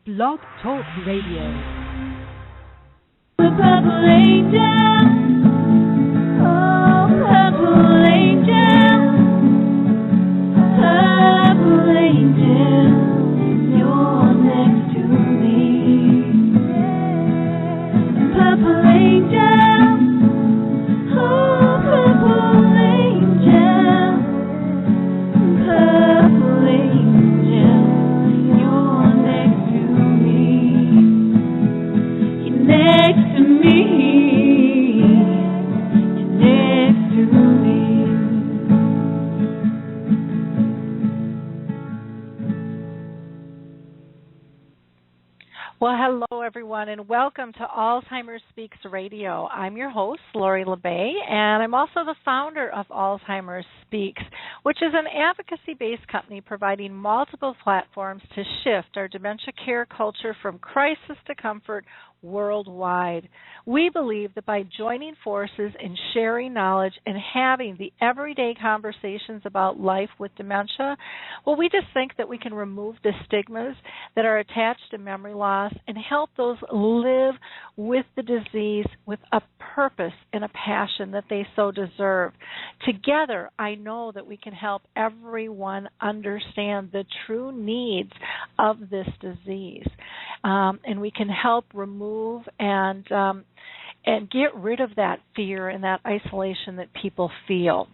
Blog Talk Radio. The purple angel, oh purple angel, you're next to me. Purple angel, oh purple angel, you're next to me. You're next to me. You're next to me. Well, hello, everyone, and welcome to Alzheimer Speaks Radio. I'm your host, Lori LeBay, and I'm also the founder of Alzheimer Speaks, which is an advocacy-based company providing multiple platforms to shift our dementia care culture from crisis to comfort worldwide. We believe that by joining forces and sharing knowledge and having the everyday conversations about life with dementia, well, we just think that we can remove the stigmas that are attached to memory loss and help those live with the disease with a purpose and a passion that they so deserve. Together, I know that we can help everyone understand the true needs of this disease, and we can help remove and get rid of that fear and that isolation that people feel.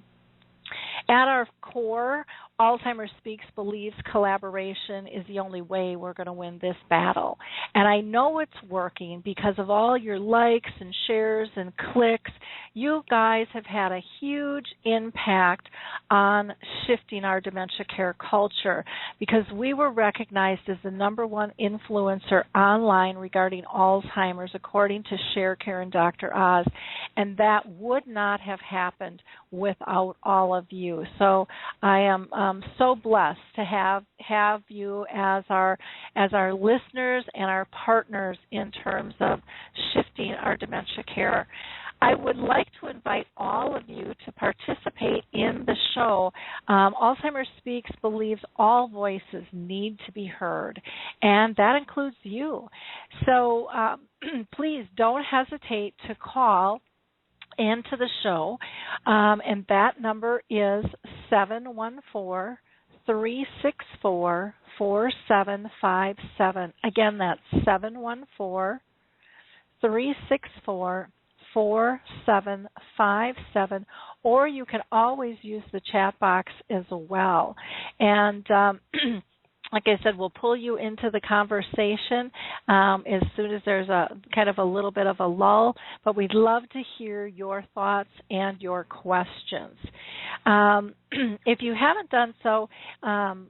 At our core, Alzheimer Speaks believes collaboration is the only way we're going to win this battle. And I know it's working because of all your likes and shares and clicks. You guys have had a huge impact on shifting our dementia care culture because we were recognized as the #1 influencer online regarding Alzheimer's according to ShareCare and Dr. Oz. And that would not have happened without all of you. So I am so blessed to have you as our listeners and our partners in terms of shifting our dementia care. I would like to invite all of you to participate in the show. Alzheimer Speaks believes all voices need to be heard, and that includes you. So please don't hesitate to call into the show, and that number is 714-364-4757. Again, that's 714-364-4757, or you can always use the chat box as well. And like I said, we'll pull you into the conversation as soon as there's a kind of a little bit of a lull, but we'd love to hear your thoughts and your questions. If you haven't done so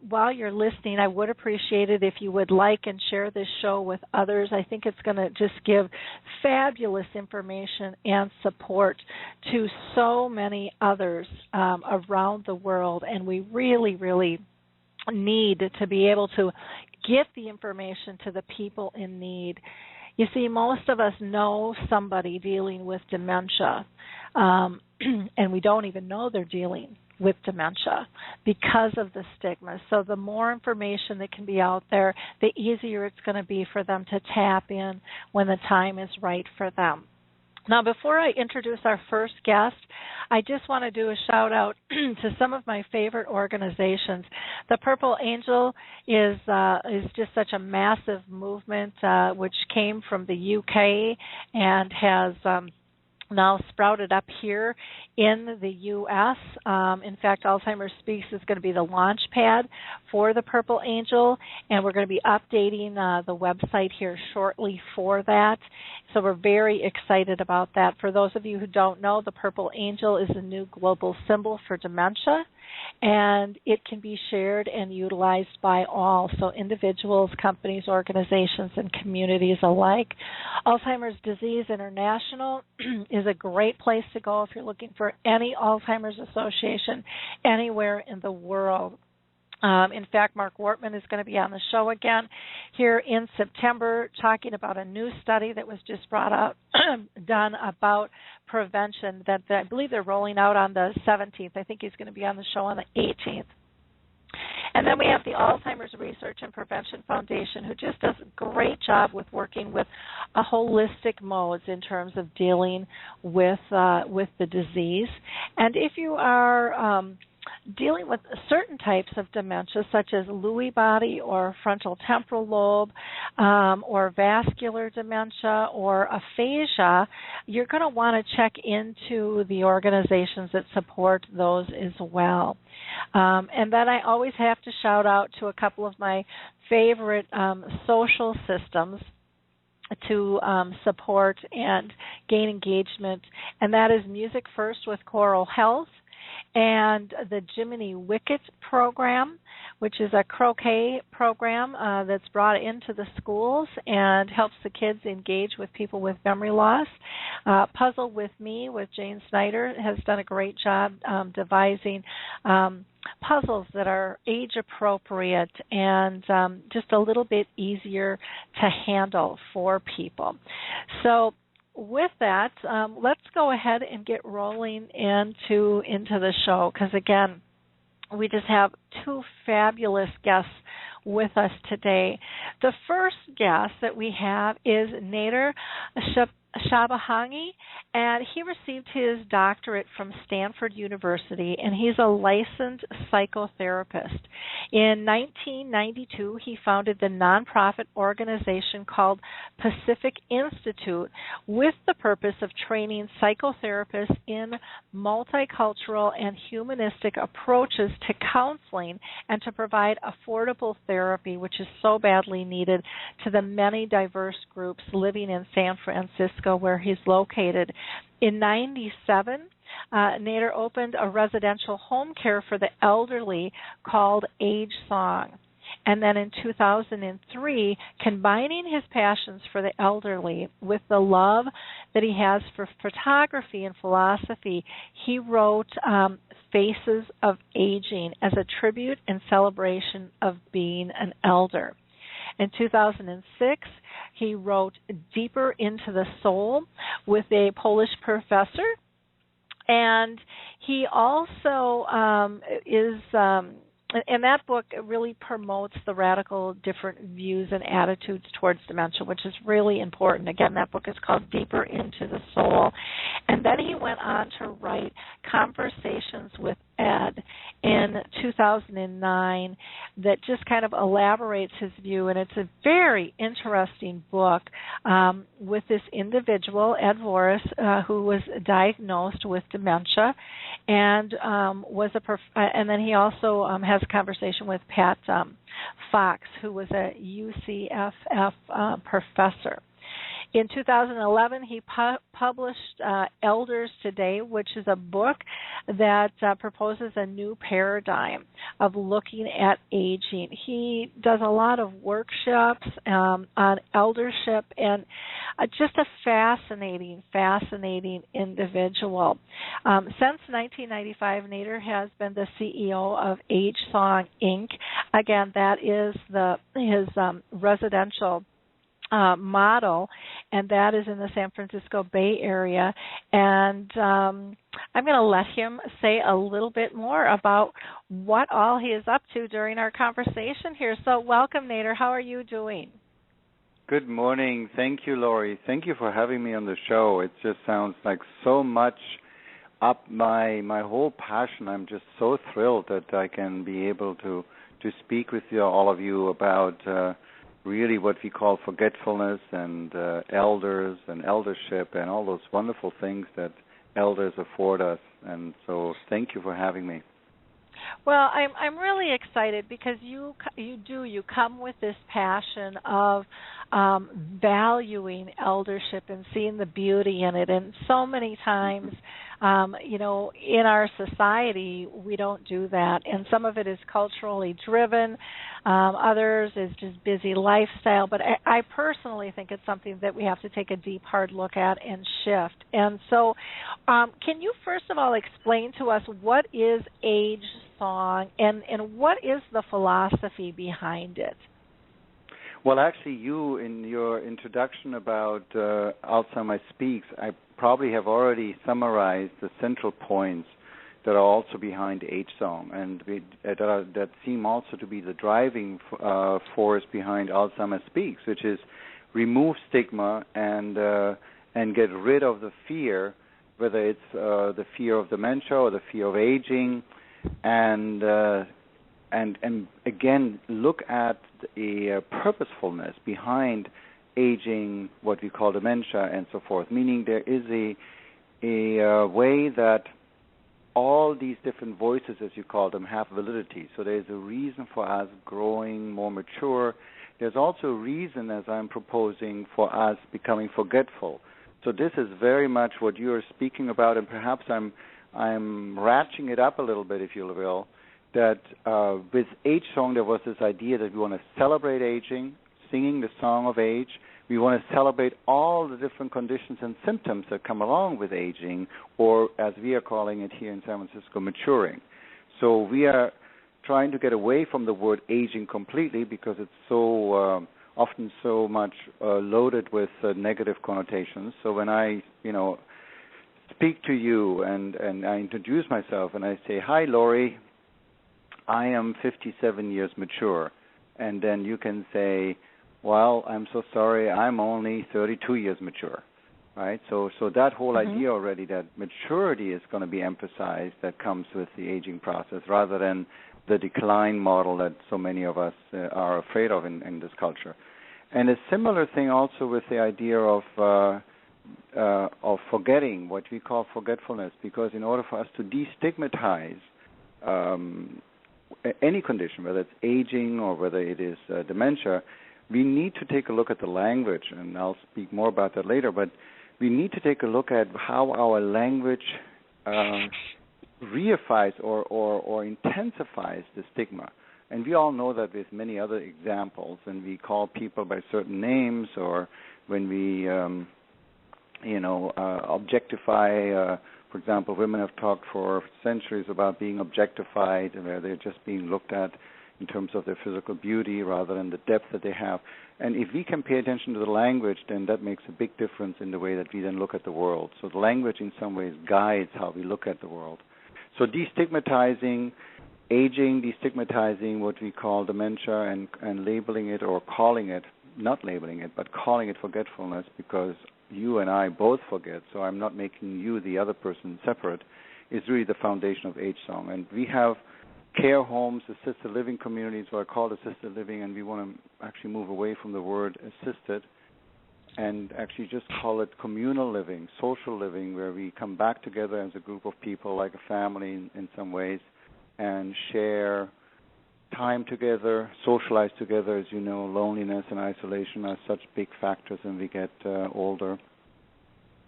while you're listening, I would appreciate it if you would like and share this show with others. I think it's going to just give fabulous information and support to so many others around the world, and we really need to be able to get the information to the people in need. You see, most of us know somebody dealing with dementia, and we don't even know they're dealing with dementia because of the stigma. So the more information that can be out there, the easier it's going to be for them to tap in when the time is right for them. Now, before I introduce our first guest, I just want to do a shout-out to some of my favorite organizations. The Purple Angel is just such a massive movement which came from the UK and has now sprouted up here in the U.S. In fact, Alzheimer Speaks is going to be the launch pad for the Purple Angel, and we're going to be updating the website here shortly for that. So we're very excited about that. For those of you who don't know, the Purple Angel is a new global symbol for dementia, and it can be shared and utilized by all, so individuals, companies, organizations, and communities alike. Alzheimer's Disease International is a great place to go if you're looking for any Alzheimer's association anywhere in the world. In fact, Mark Wortman is going to be on the show again here in September talking about a new study that was just brought out, done about prevention that I believe they're rolling out on the 17th. I think he's going to be on the show on the 18th. And then we have the Alzheimer's Research and Prevention Foundation, who just does a great job with working with a holistic modes in terms of dealing with the disease. And if you are dealing with certain types of dementia, such as Lewy body or frontal temporal lobe, or vascular dementia or aphasia, you're going to want to check into the organizations that support those as well. And then I always have to shout out to a couple of my favorite social systems to support and gain engagement, and that is Music First with Choral Health, and the Jiminy Wicket program, which is a croquet program that's brought into the schools and helps the kids engage with people with memory loss. Puzzle with Me with Jane Snyder has done a great job devising puzzles that are age appropriate and just a little bit easier to handle for people. So with that, let's go ahead and get rolling into the show, because again, we just have two fabulous guests with us today. The first guest that we have is Nader Shabahangi, and he received his doctorate from Stanford University, and he's a licensed psychotherapist. In 1992, he founded the nonprofit organization called Pacific Institute with the purpose of training psychotherapists in multicultural and humanistic approaches to counseling and to provide affordable therapy, which is so badly needed, to the many diverse groups living in San Francisco, where he's located. In 1997, Nader opened a residential home care for the elderly called Age Song. And then in 2003, combining his passions for the elderly with the love that he has for photography and philosophy, he wrote Faces of Aging as a tribute and celebration of being an elder. In 2006, he wrote Deeper into the Soul with a Polish professor, and he also and that book really promotes the radical different views and attitudes towards dementia, which is really important. Again, that book is called Deeper into the Soul. And then he went on to write Conversations with Ed in 2009 that just kind of elaborates his view, and it's a very interesting book with this individual, Ed Voris, who was diagnosed with dementia, and and then he also has a conversation with Pat Fox, who was a UCFF professor. In 2011, he published Elders Today, which is a book that proposes a new paradigm of looking at aging. He does a lot of workshops on eldership, and just a fascinating individual. Since 1995, Nader has been the CEO of Age Song, Inc. Again, that is his residential model, and that is in the San Francisco Bay Area. And I'm going to let him say a little bit more about what all he is up to during our conversation here. So welcome, Nader. How are you doing? Good morning. Thank you, Lori. Thank you for having me on the show. It just sounds like so much up my whole passion. I'm just so thrilled that I can be able to speak with all of you about really what we call forgetfulness and elders and eldership and all those wonderful things that elders afford us. And so thank you for having me. Well, I'm really excited because you come with this passion of valuing eldership and seeing the beauty in it. And so many times, in our society, we don't do that. And some of it is culturally driven. Others is just busy lifestyle. But I personally think it's something that we have to take a deep, hard look at and shift. And so can you first of all explain to us what is Age Song and what is the philosophy behind it? Well, actually, you, in your introduction about Alzheimer Speaks, I probably have already summarized the central points that are also behind age song, and that seem also to be the driving force behind Alzheimer Speaks, which is remove stigma and get rid of the fear, whether it's the fear of dementia or the fear of aging, and again look at a purposefulness behind aging, what we call dementia, and so forth. Meaning there is a way that all these different voices, as you call them, have validity. So there's a reason for us growing more mature. There's also a reason, as I'm proposing, for us becoming forgetful. So this is very much what you're speaking about, and perhaps I'm ratcheting it up a little bit, if you will, that with Age Song there was this idea that we want to celebrate aging, singing the song of age. We want to celebrate all the different conditions and symptoms that come along with aging, or as we are calling it here in San Francisco, maturing. So we are trying to get away from the word aging completely because it's so often so much loaded with negative connotations. So when I, speak to you and I introduce myself and I say, "Hi, Lori, I am 57 years mature," and then you can say, "Well, I'm so sorry, I'm only 32 years mature," right? So that whole idea already that maturity is going to be emphasized, that comes with the aging process, rather than the decline model that so many of us are afraid of in this culture. And a similar thing also with the idea of forgetting, what we call forgetfulness, because in order for us to destigmatize any condition, whether it's aging or whether it is dementia, we need to take a look at the language, and I'll speak more about that later, but we need to take a look at how our language reifies or intensifies the stigma. And we all know that with many other examples, when we call people by certain names, or when we, objectify, for example, women have talked for centuries about being objectified, where they're just being looked at in terms of their physical beauty rather than the depth that they have. And if we can pay attention to the language, then that makes a big difference in the way that we then look at the world. So the language in some ways guides how we look at the world. So destigmatizing aging, destigmatizing what we call dementia, and labeling it or calling it, not labeling it, but calling it forgetfulness, because you and I both forget, so I'm not making you, the other person, separate, is really the foundation of Age Song. And we have care homes, assisted living communities, what are called assisted living, and we want to actually move away from the word assisted and actually just call it communal living, social living, where we come back together as a group of people, like a family in some ways, and share time together, socialize together. As you know, loneliness and isolation are such big factors when we get older.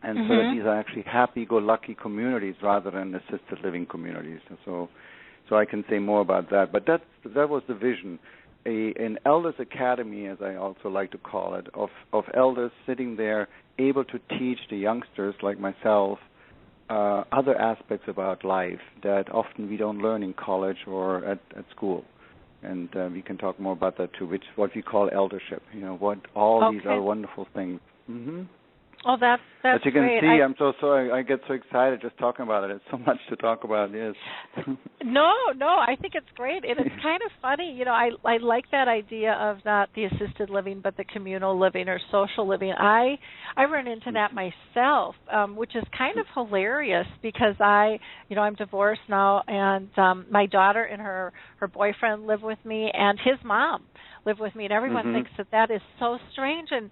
And so that these are actually happy-go-lucky communities rather than assisted living communities. So I can say more about that. But that was the vision, an elders academy, as I also like to call it, of elders sitting there able to teach the youngsters like myself other aspects about life that often we don't learn in college or at school. And we can talk more about that too, what we call eldership. What all these are wonderful things. Oh, that's as you can great. see, I'm so sorry. I get so excited just talking about it. It's so much to talk about. Yes. No, I think it's great, and it's kind of funny. I like that idea of not the assisted living, but the communal living or social living. I run into that myself, which is kind of hilarious because I'm divorced now, and my daughter and her boyfriend live with me, and his mom live with me, and everyone thinks that is so strange, and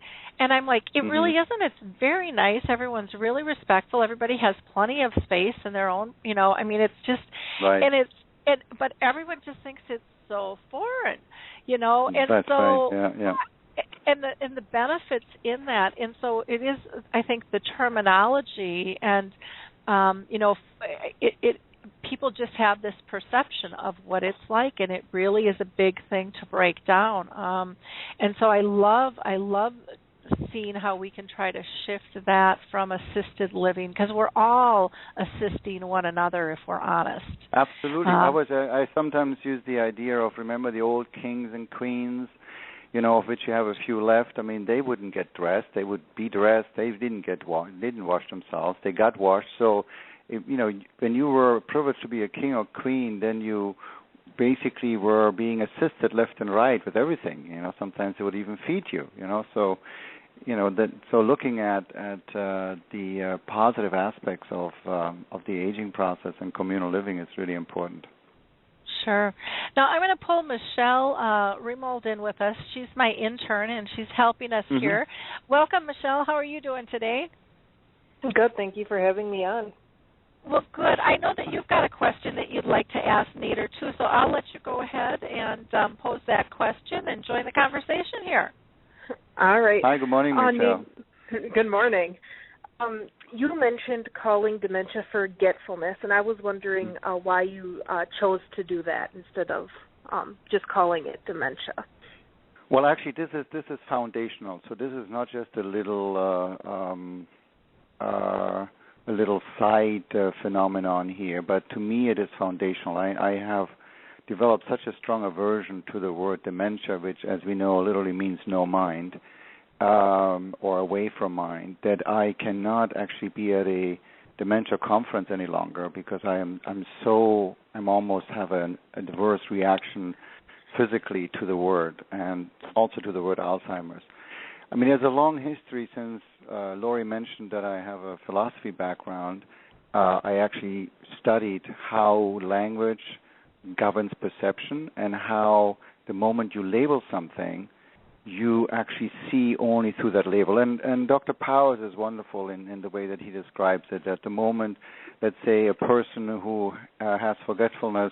I'm like, it really isn't. It's very nice. Everyone's really respectful. Everybody has plenty of space in their own, it's just, right. And but everyone just thinks it's so foreign, and that's so right. Yeah. And the benefits in that, and so it is, I think, the terminology, and people just have this perception of what it's like, and it really is a big thing to break down. And so I love seeing how we can try to shift that from assisted living, because we're all assisting one another if we're honest. Absolutely. I sometimes use the idea of, remember the old kings and queens, of which you have a few left. I mean, they wouldn't get dressed. They would be dressed. They didn't wash themselves. They got washed. So when you were privileged to be a king or queen, then you basically were being assisted left and right with everything. Sometimes they would even feed you. So so looking at the positive aspects of the aging process and communal living is really important. Sure. Now I'm going to pull Michelle Remold in with us. She's my intern, and she's helping us here. Welcome, Michelle. How are you doing today? Good. Thank you for having me on. Well, good. I know that you've got a question that you'd like to ask Nader, too, so I'll let you go ahead and pose that question and join the conversation here. All right. Hi, good morning, Michelle. Good morning. You mentioned calling dementia forgetfulness, and I was wondering why you chose to do that instead of just calling it dementia. Well, actually, this is foundational. So this is not just a little side phenomenon here, but to me it is foundational. I have developed such a strong aversion to the word dementia, which, as we know, literally means no mind, or away from mind, that I cannot actually be at a dementia conference any longer because I'm almost have an adverse reaction physically to the word and also to the word Alzheimer's. I mean, there's a long history since Lori mentioned that I have a philosophy background. I actually studied how language governs perception and how the moment you label something, you actually see only through that label. And Dr. Powers is wonderful in the way that he describes it. At the moment, let's say a person who has forgetfulness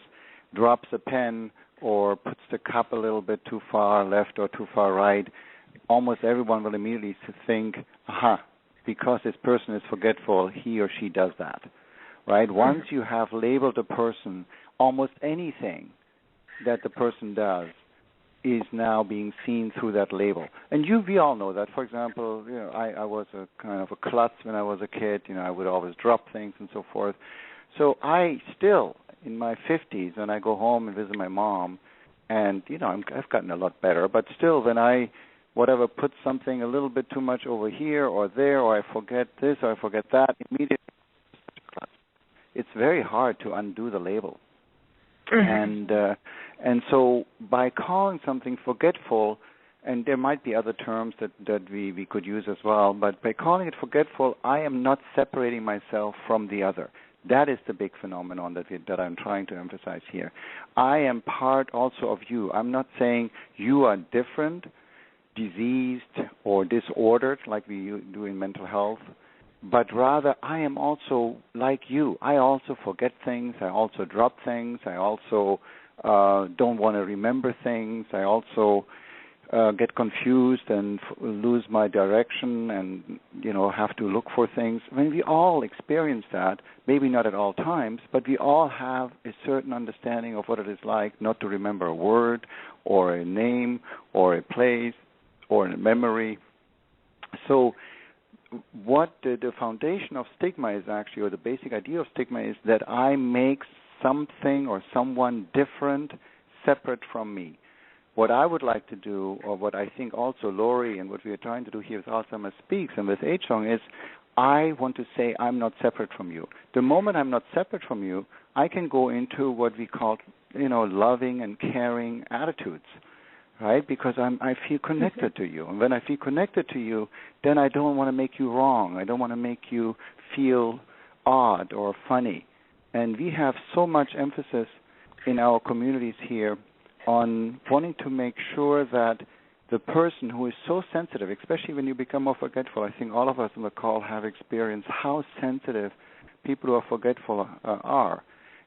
drops a pen or puts the cup a little bit too far left or too far right, almost everyone will immediately think, because this person is forgetful, he or she does that, right? Once you have labeled a person, almost anything that the person does is now being seen through that label. And we all know that. For example, I was a kind of a klutz when I was a kid. I would always drop things and so forth. So I still, in my 50s, when I go home and visit my mom, and, I've gotten a lot better, but still when I put something a little bit too much over here or there, or I forget this or I forget that, immediately it's very hard to undo the label. And so by calling something forgetful, and there might be other terms that we could use as well, but by calling it forgetful, I am not separating myself from the other. That is the big phenomenon that I'm trying to emphasize here. I am part also of you. I'm not saying you are different, diseased, or disordered like we do in mental health, but rather I am also like you. I also forget things. I also drop things. I also don't want to remember things. I also get confused and lose my direction and, have to look for things. I mean, we all experience that, maybe not at all times, but we all have a certain understanding of what it is like not to remember a word or a name or a place or a memory. So what the foundation of stigma is actually, or the basic idea of stigma is that I make something or someone different, separate from me. What I would like to do, or what I think also Lori and what we are trying to do here with Alzheimer Speaks and with H-Song is, I want to say I'm not separate from you. The moment I'm not separate from you, I can go into what we call, loving and caring attitudes, right? Because I feel connected to you. And when I feel connected to you, then I don't want to make you wrong. I don't want to make you feel odd or funny. And we have so much emphasis in our communities here on wanting to make sure that the person who is so sensitive, especially when you become more forgetful, I think all of us on the call have experienced how sensitive people who are forgetful are.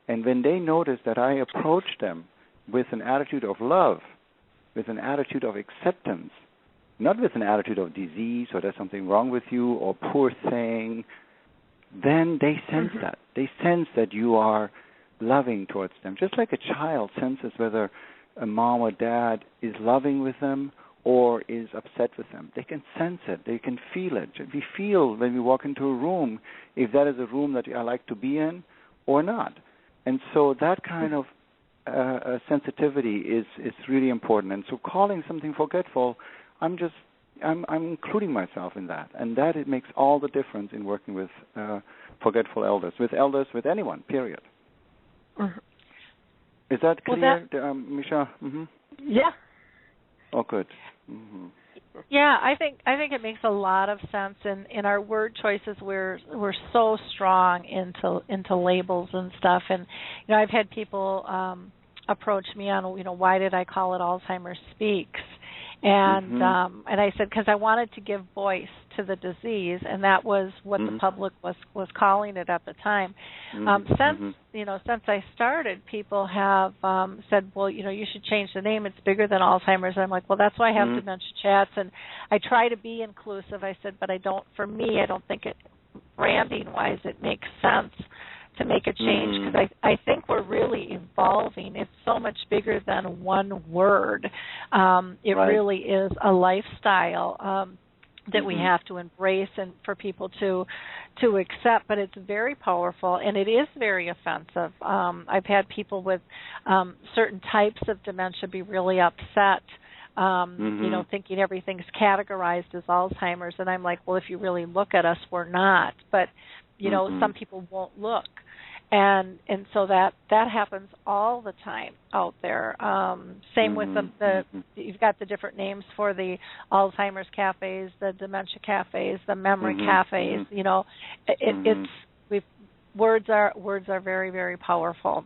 And when they notice that I approach them with an attitude of love, with an attitude of acceptance, not with an attitude of disease or there's something wrong with you or poor thing, then they sense that. They sense that you are loving towards them, just like a child senses whether a mom or dad is loving with them or is upset with them. They can sense it. They can feel it. We feel when we walk into a room if that is a room that I like to be in or not. And so that kind of sensitivity is really important. And so calling something forgetful, I'm just, I'm including myself in that, and that it makes all the difference in working with forgetful elders, with anyone. Period. Mm-hmm. Is that clear, Misha? Mm-hmm. Yeah. Oh, good. Mm-hmm. Yeah, I think it makes a lot of sense. In our word choices, we're so strong into labels and stuff. And I've had people approach me on why did I call it Alzheimer's Speaks, and and I said because I wanted to give voice to the disease, and that was what the public was calling it at the time. Since I started, people have said, well, you should change the name. It's bigger than Alzheimer's. And I'm like, well, that's why I have Dementia Chats, and I try to be inclusive. I said, but I don't think it branding wise it makes sense to make a change, because I think we're really evolving. It's so much bigger than one word. It really is a lifestyle that we have to embrace and for people to accept, but it's very powerful and it is very offensive. I've had people with certain types of dementia be really upset, thinking everything's categorized as Alzheimer's, and I'm like, well, if you really look at us, we're not. But some people won't look. And so that happens all the time out there. Same with the you've got the different names for the Alzheimer's cafes, the dementia cafes, the memory cafes. Words are very, very powerful,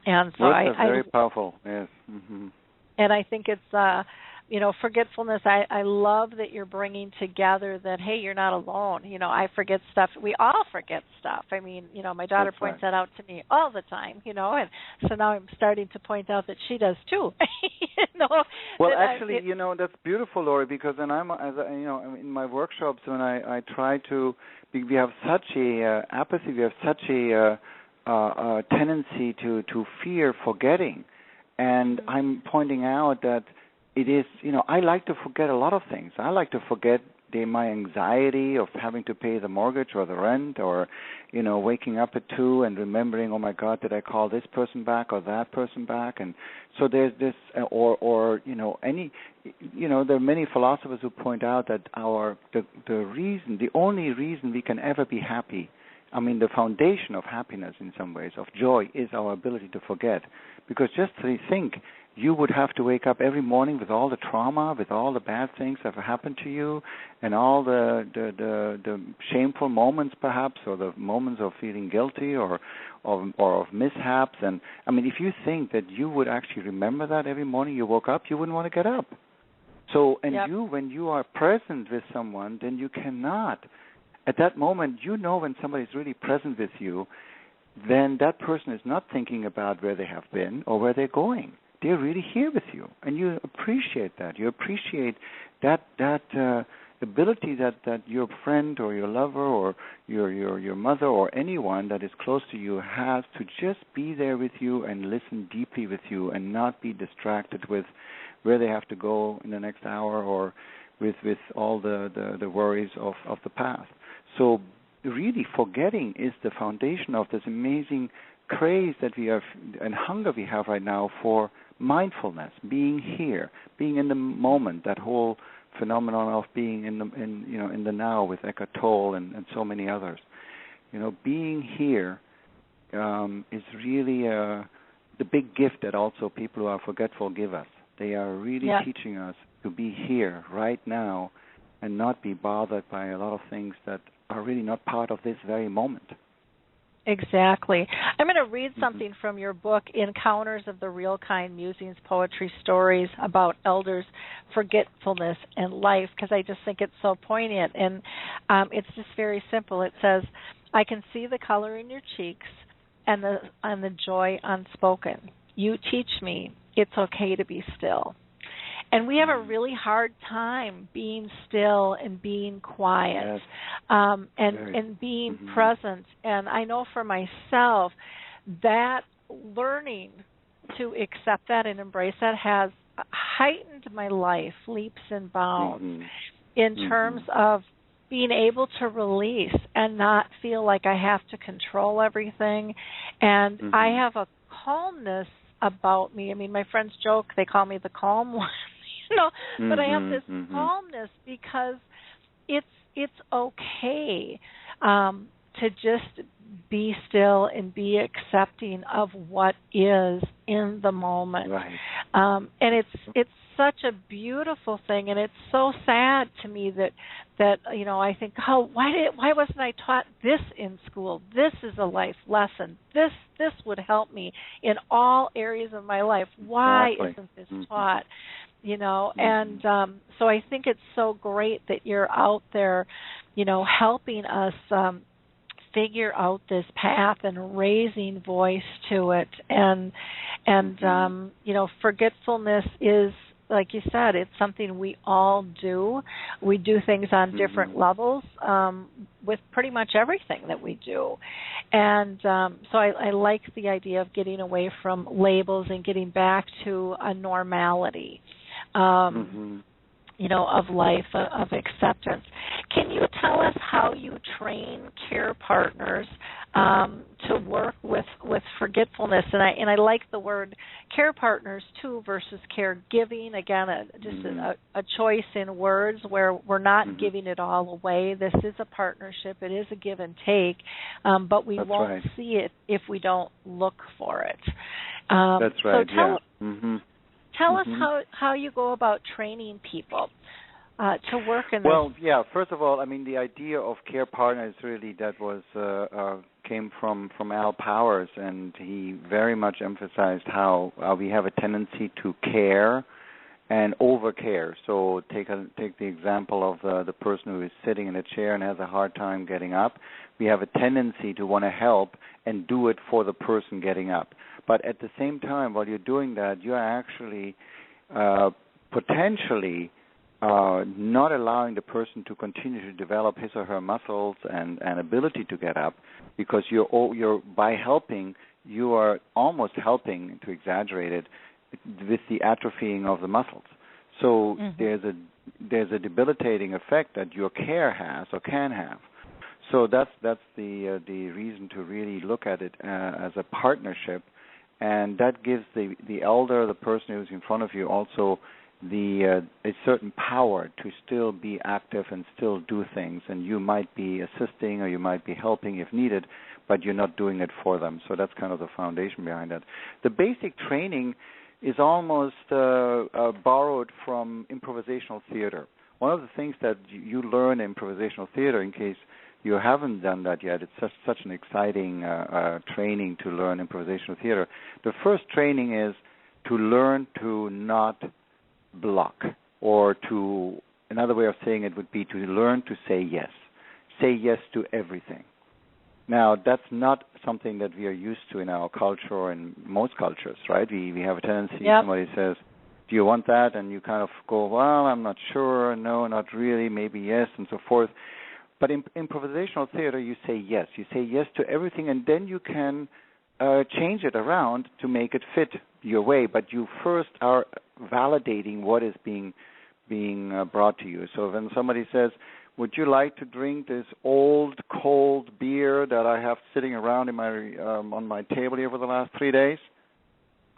and so words are very powerful. Yes. And I think it's forgetfulness. I love that you're bringing together that, hey, you're not alone. I forget stuff. We all forget stuff. I mean, my daughter points that out to me all the time, and so now I'm starting to point out that she does too. Well, actually, that's beautiful, Lori, because then in my workshops when I try to, we have such a apathy, we have such a tendency to fear forgetting, and I'm pointing out that it is, I like to forget a lot of things. I like to forget my anxiety of having to pay the mortgage or the rent, or, waking up at 2 and remembering, oh my God, did I call this person back or that person back? And so there's this, there are many philosophers who point out that the only reason we can ever be happy, the foundation of happiness in some ways, of joy, is our ability to forget. Because just think, you would have to wake up every morning with all the trauma, with all the bad things that have happened to you, and all the shameful moments, perhaps, or the moments of feeling guilty or of mishaps. And if you think that you would actually remember that every morning you woke up, you wouldn't want to get up. So, when you are present with someone, then you cannot. At that moment, when somebody's really present with you, then that person is not thinking about where they have been or where they're going. They're really here with you, and you appreciate that. You appreciate that ability that your friend or your lover or your mother or anyone that is close to you has to just be there with you and listen deeply with you and not be distracted with where they have to go in the next hour or with all the worries of the past. So really forgetting is the foundation of this amazing craze that we have and hunger we have right now for mindfulness, being here, being in the moment, that whole phenomenon of being in the now with Eckhart Tolle and so many others. Being here is really the big gift that also people who are forgetful give us. They are really teaching us to be here right now and not be bothered by a lot of things that are really not part of this very moment. Exactly. I'm going to read something from your book, Encounters of the Real Kind, Musings, Poetry, Stories about Elders, Forgetfulness, and Life, because I just think it's so poignant. And it's just very simple. It says, I can see the color in your cheeks and the joy unspoken. You teach me it's okay to be still. And we have a really hard time being still and being quiet, and being present. And I know for myself that learning to accept that and embrace that has heightened my life leaps and bounds in terms of being able to release and not feel like I have to control everything. And I have a calmness about me. My friends joke, they call me the calm one. But I have this calmness forgiveness, because it's okay to just be still and be accepting of what is in the moment. Right. And it's such a beautiful thing, and it's so sad to me that I think, why wasn't I taught this in school? This is a life lesson. This would help me in all areas of my life. Why isn't this taught? And so I think it's so great that you're out there, helping us figure out this path and raising voice to it. And forgetfulness is, like you said, it's something we all do. We do things on different levels with pretty much everything that we do. And so I like the idea of getting away from labels and getting back to a normality, of life, of acceptance. Can you tell us how you train care partners to work with forgetfulness? And I like the word care partners too versus caregiving. Again, just a choice in words where we're not giving it all away. This is a partnership. It is a give and take, but we won't see it if we don't look for it. That's right. So tell us how you go about training people to work in this. Well, first of all, I mean, the idea of care partners really came from Al Powers, and he very much emphasized how we have a tendency to care and overcare. So take the example of the person who is sitting in a chair and has a hard time getting up. We have a tendency to want to help and do it for the person getting up. But at the same time, while you're doing that, you're actually potentially not allowing the person to continue to develop his or her muscles and ability to get up, because you're by helping, you are almost helping, to exaggerate it, with the atrophying of the muscles. So there's a debilitating effect that your care has or can have. So that's the reason to really look at it as a partnership. And that gives the elder, the person who's in front of you, also a certain power to still be active and still do things. And you might be assisting or you might be helping if needed, but you're not doing it for them. So that's kind of the foundation behind that. The basic training is almost borrowed from improvisational theater. One of the things that you learn in improvisational theater, in case you haven't done that yet, it's such an exciting training to learn improvisational theater. The first training is to learn to not block, or another way of saying it would be to learn to say yes. Say yes to everything. Now, that's not something that we are used to in our culture or in most cultures, right? We have a tendency, somebody says, do you want that? And you kind of go, well, I'm not sure, no, not really, maybe yes, and so forth. But in improvisational theater, you say yes. You say yes to everything, and then you can change it around to make it fit your way. But you first are validating what is being brought to you. So when somebody says, would you like to drink this old, cold beer that I have sitting around in my on my table here for the last 3 days?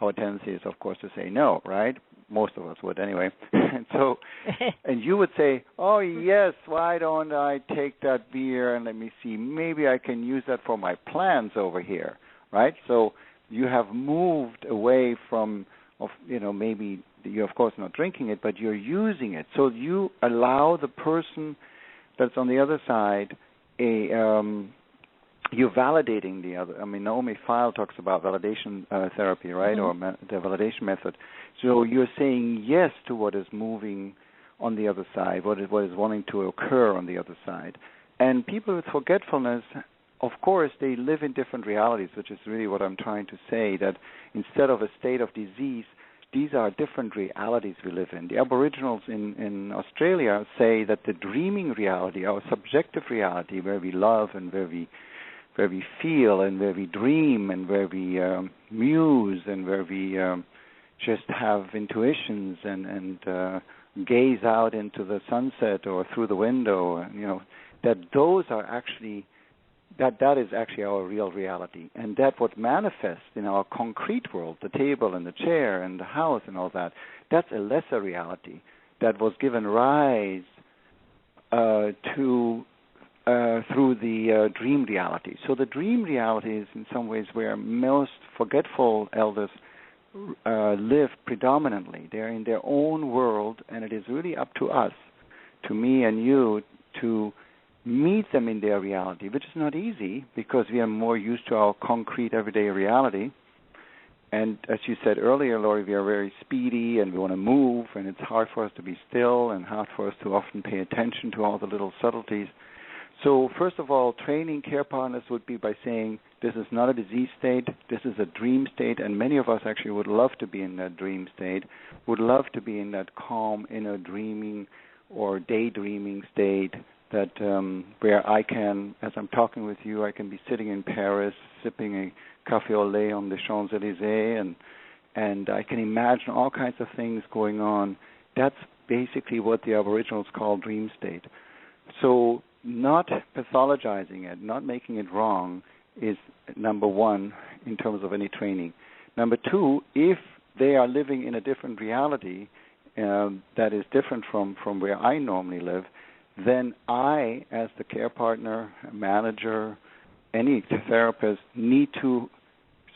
Our tendency is, of course, to say no, right? Most of us would anyway. And you would say, oh, yes, why don't I take that beer and let me see, maybe I can use that for my plans over here, right? So you have moved away from, maybe you're, of course, not drinking it, but you're using it. So you allow the person that's on the other side you're validating the other. I mean, Naomi Feil talks about validation therapy, right, or the validation method. So you're saying yes to what is moving on the other side, what is wanting to occur on the other side. And people with forgetfulness, of course, they live in different realities, which is really what I'm trying to say, that instead of a state of disease, these are different realities we live in. The Aboriginals in Australia say that the dreaming reality, our subjective reality, where we love and where we feel and where we dream and where we muse and where we just have intuitions and gaze out into the sunset or through the window, that those are actually, that is actually our real reality. And that what manifests in our concrete world, the table and the chair and the house and all that, that's a lesser reality. that was given rise through the dream reality. So the dream reality is in some ways where most forgetful elders live predominantly. They're in their own world, and it is really up to us, to me and you, to meet them in their reality, which is not easy because we are more used to our concrete everyday reality. And as you said earlier, Laurie, we are very speedy and we want to move, and it's hard for us to be still and hard for us to often pay attention to all the little subtleties. So first of all, training care partners would be by saying this is not a disease state, this is a dream state, and many of us actually would love to be in that dream state, would love to be in that calm inner dreaming or daydreaming state that where I can, as I'm talking with you, I can be sitting in Paris sipping a café au lait on the Champs-Élysées, and I can imagine all kinds of things going on. That's basically what the Aboriginals call dream state. So not pathologizing it, not making it wrong is number one in terms of any training. Number two, if they are living in a different reality that is different from where I normally live, then I, as the care partner, manager, any therapist, need to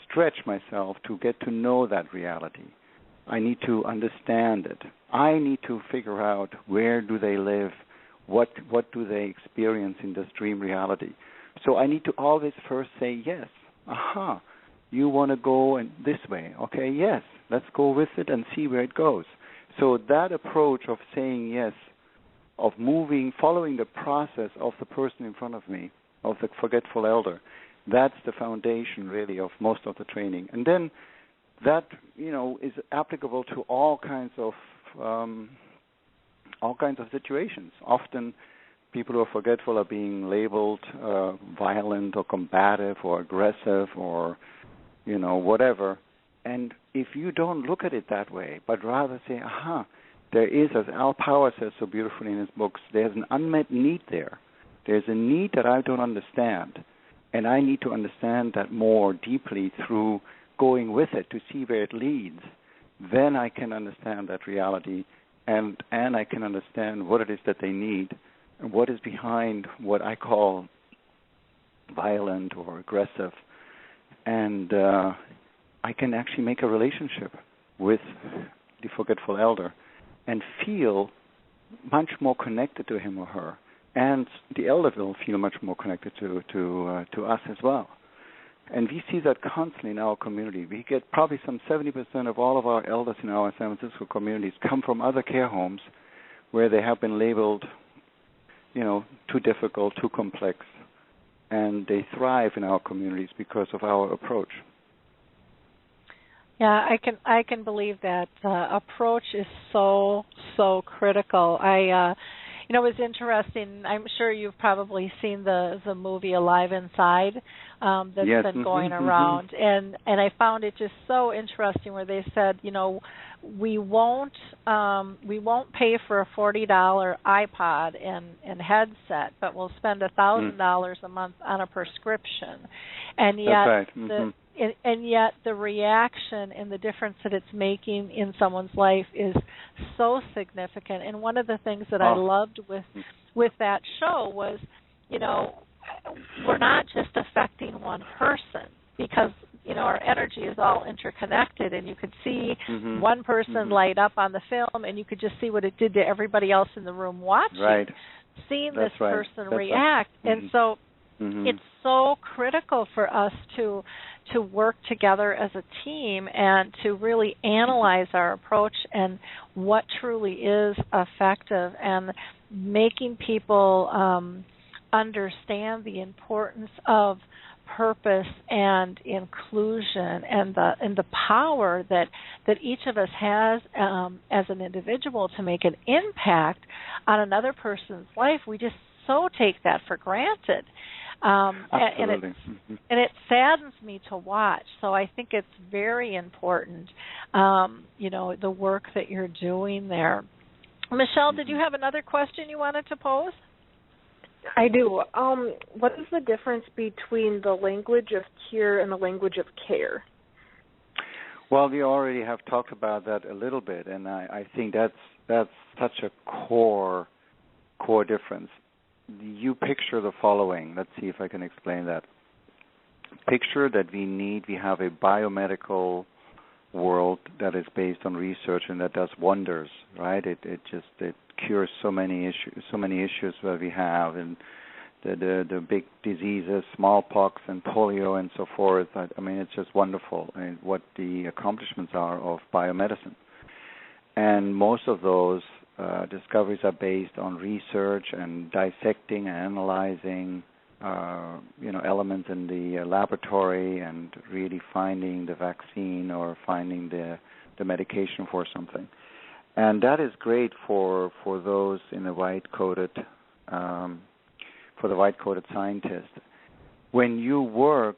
stretch myself to get to know that reality. I need to understand it. I need to figure out where do they live, what do they experience in this dream reality. So I need to always first say yes. Aha, you want to go this way. Okay, yes, let's go with it and see where it goes. So that approach of saying yes, of moving, following the process of the person in front of me, of the forgetful elder, that's the foundation really of most of the training. And then that, is applicable to all kinds of situations. Often people who are forgetful are being labeled violent or combative or aggressive or, whatever. And if you don't look at it that way, but rather say, aha, there is, as Al Power says so beautifully in his books, there's an unmet need there. There's a need that I don't understand, and I need to understand that more deeply through going with it to see where it leads. Then I can understand that reality, and I can understand what it is that they need, and what is behind what I call violent or aggressive. And I can actually make a relationship with the forgetful elder and feel much more connected to him or her. And the elder will feel much more connected to us as well. And we see that constantly in our community. We get probably some 70% of all of our elders in our San Francisco communities come from other care homes where they have been labeled, too difficult, too complex. And they thrive in our communities because of our approach. Yeah, I can believe that approach is so critical. It was interesting. I'm sure you've probably seen the movie Alive Inside that's yes. been going around, and I found it just so interesting where they said, we won't pay for a $40 iPod and headset, but we'll spend $1,000 a month on a prescription, and yet that's right. And yet the reaction and the difference that it's making in someone's life is so significant. And one of the things that I loved with that show was, we're not just affecting one person because, our energy is all interconnected, and you could see one person light up on the film, and you could just see what it did to everybody else in the room watching, seeing this person react. And so it's so critical for us to work together as a team and to really analyze our approach and what truly is effective, and making people understand the importance of purpose and inclusion and the power that each of us has as an individual to make an impact on another person's life. We just so take that for granted. And it saddens me to watch. So I think it's very important, the work that you're doing there. Michelle, did you have another question you wanted to pose? I do. What is the difference between the language of cure and the language of care? Well, we already have talked about that a little bit, and I think that's such a core difference. You picture the following. Let's see if I can explain that. Picture that we have a biomedical world that is based on research and that does wonders, right? It cures so many issues that we have, and the big diseases, smallpox and polio and so forth. I mean, it's just wonderful, and what the accomplishments are of biomedicine. And most of those discoveries are based on research and dissecting and analyzing, elements in the laboratory and really finding the vaccine or finding the medication for something. And that is great for those in the white-coated, for the white-coated scientist. When you work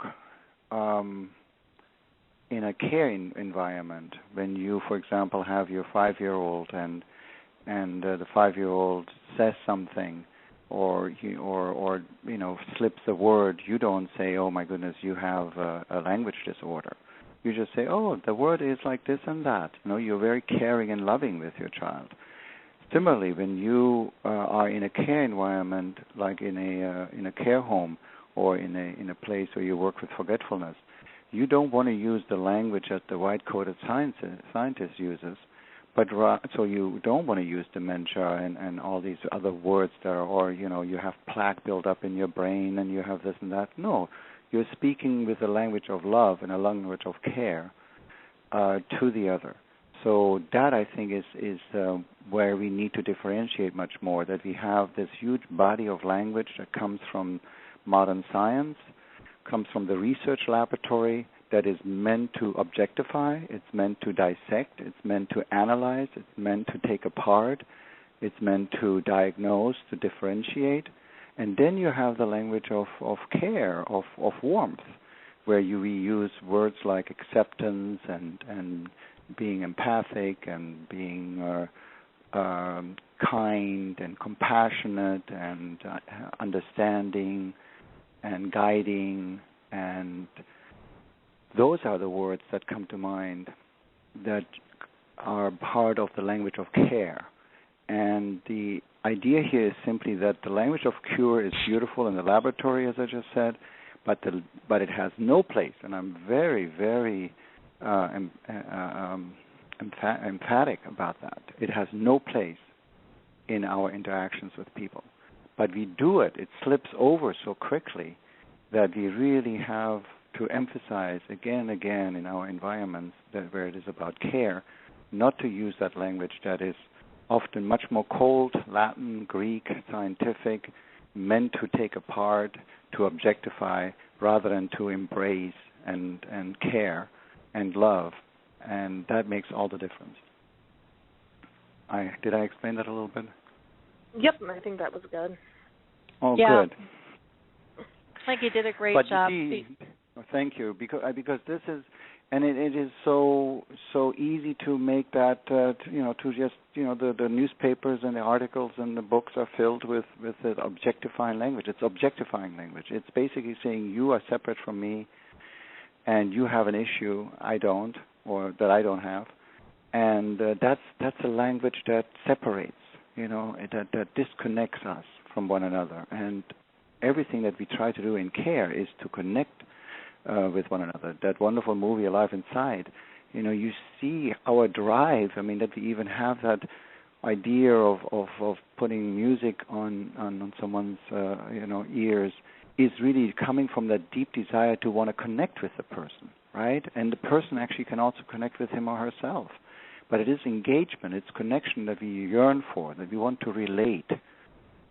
in a care environment, when you, for example, have your 5-year-old and the 5-year-old says something or slips a word, you don't say, "Oh my goodness, you have a language disorder." You just say, "Oh, the word is like this and that." You're very caring and loving with your child. Similarly, when you are in a care environment, like in a care home or in a place where you work with forgetfulness, you don't want to use the language that the white-coated scientist uses, but so you don't want to use dementia and all these other words that are, or you have plaque built up in your brain and you have this and that. No, you're speaking with a language of love and a language of care to the other. So that, I think, is where we need to differentiate much more, that we have this huge body of language that comes from modern science, comes from the research laboratory, that is meant to objectify, it's meant to dissect, it's meant to analyze, it's meant to take apart, it's meant to diagnose, to differentiate. And then you have the language of care, of warmth, where we use words like acceptance and being empathic and being kind and compassionate and understanding and guiding, and those are the words that come to mind that are part of the language of care. And the idea here is simply that the language of cure is beautiful in the laboratory, as I just said, but it has no place, and I'm very, very emphatic about that. It has no place in our interactions with people. But we do it. It slips over so quickly that we really have to emphasize again and again in our environments where it is about care, not to use that language that is often much more cold, Latin, Greek, scientific, meant to take apart, to objectify, rather than to embrace and care and love. And that makes all the difference. Did I explain that a little bit? Yep, I think that was good. Oh, yeah. Good. I think you did a great job. Thank you, because this is, and it is so easy to make that to just the newspapers and the articles and the books are filled with the objectifying language. It's objectifying language. It's basically saying you are separate from me, and you have an issue I don't, or that I don't have, and that's a language that separates, that disconnects us from one another. And everything that we try to do in care is to connect with one another. That wonderful movie, Alive Inside, you see our drive. I mean, that we even have that idea of putting music on someone's ears is really coming from that deep desire to want to connect with the person, right? And the person actually can also connect with him or herself. But it is engagement, it's connection that we yearn for, that we want to relate.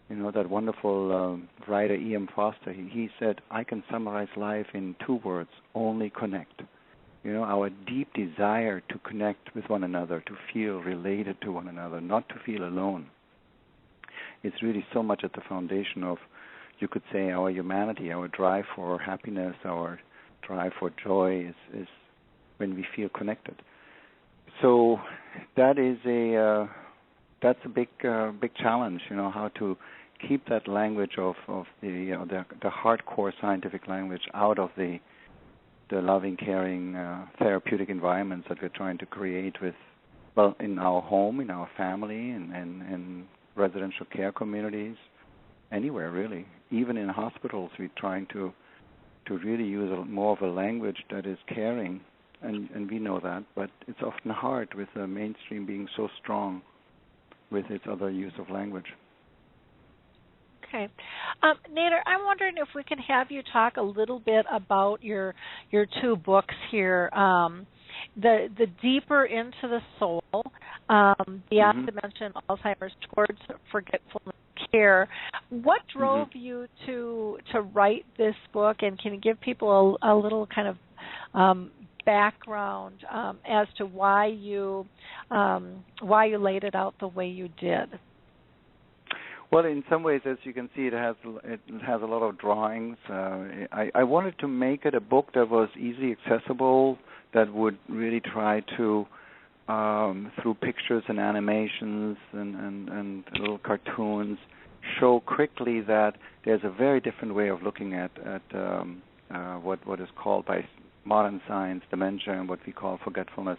That wonderful writer E.M. Foster, he said, I can summarize life in 2 words, only connect. Our deep desire to connect with one another, to feel related to one another, not to feel alone. It's really so much at the foundation of, you could say, our humanity, our drive for happiness, our drive for joy is when we feel connected. So that is that's a big challenge, how to keep that language of the hardcore scientific language out of the the loving, caring, therapeutic environments that we're trying to create with, well, in our home, in our family, and residential care communities, anywhere really. Even in hospitals, we're trying to really use more of a language that is caring, and we know that, but it's often hard with the mainstream being so strong with its other use of language. Okay. Nader, I'm wondering if we can have you talk a little bit about your two books here, the Deeper into the Soul, Beyond Dementia and Alzheimer's Towards Forgetfulness Care. What drove you to write this book, and can you give people a little kind of background as to why you laid it out the way you did? Well, in some ways, as you can see, it has a lot of drawings. I wanted to make it a book that was easily accessible, that would really try to, through pictures and animations and little cartoons, show quickly that there's a very different way of looking at what is called by modern science dementia and what we call forgetfulness.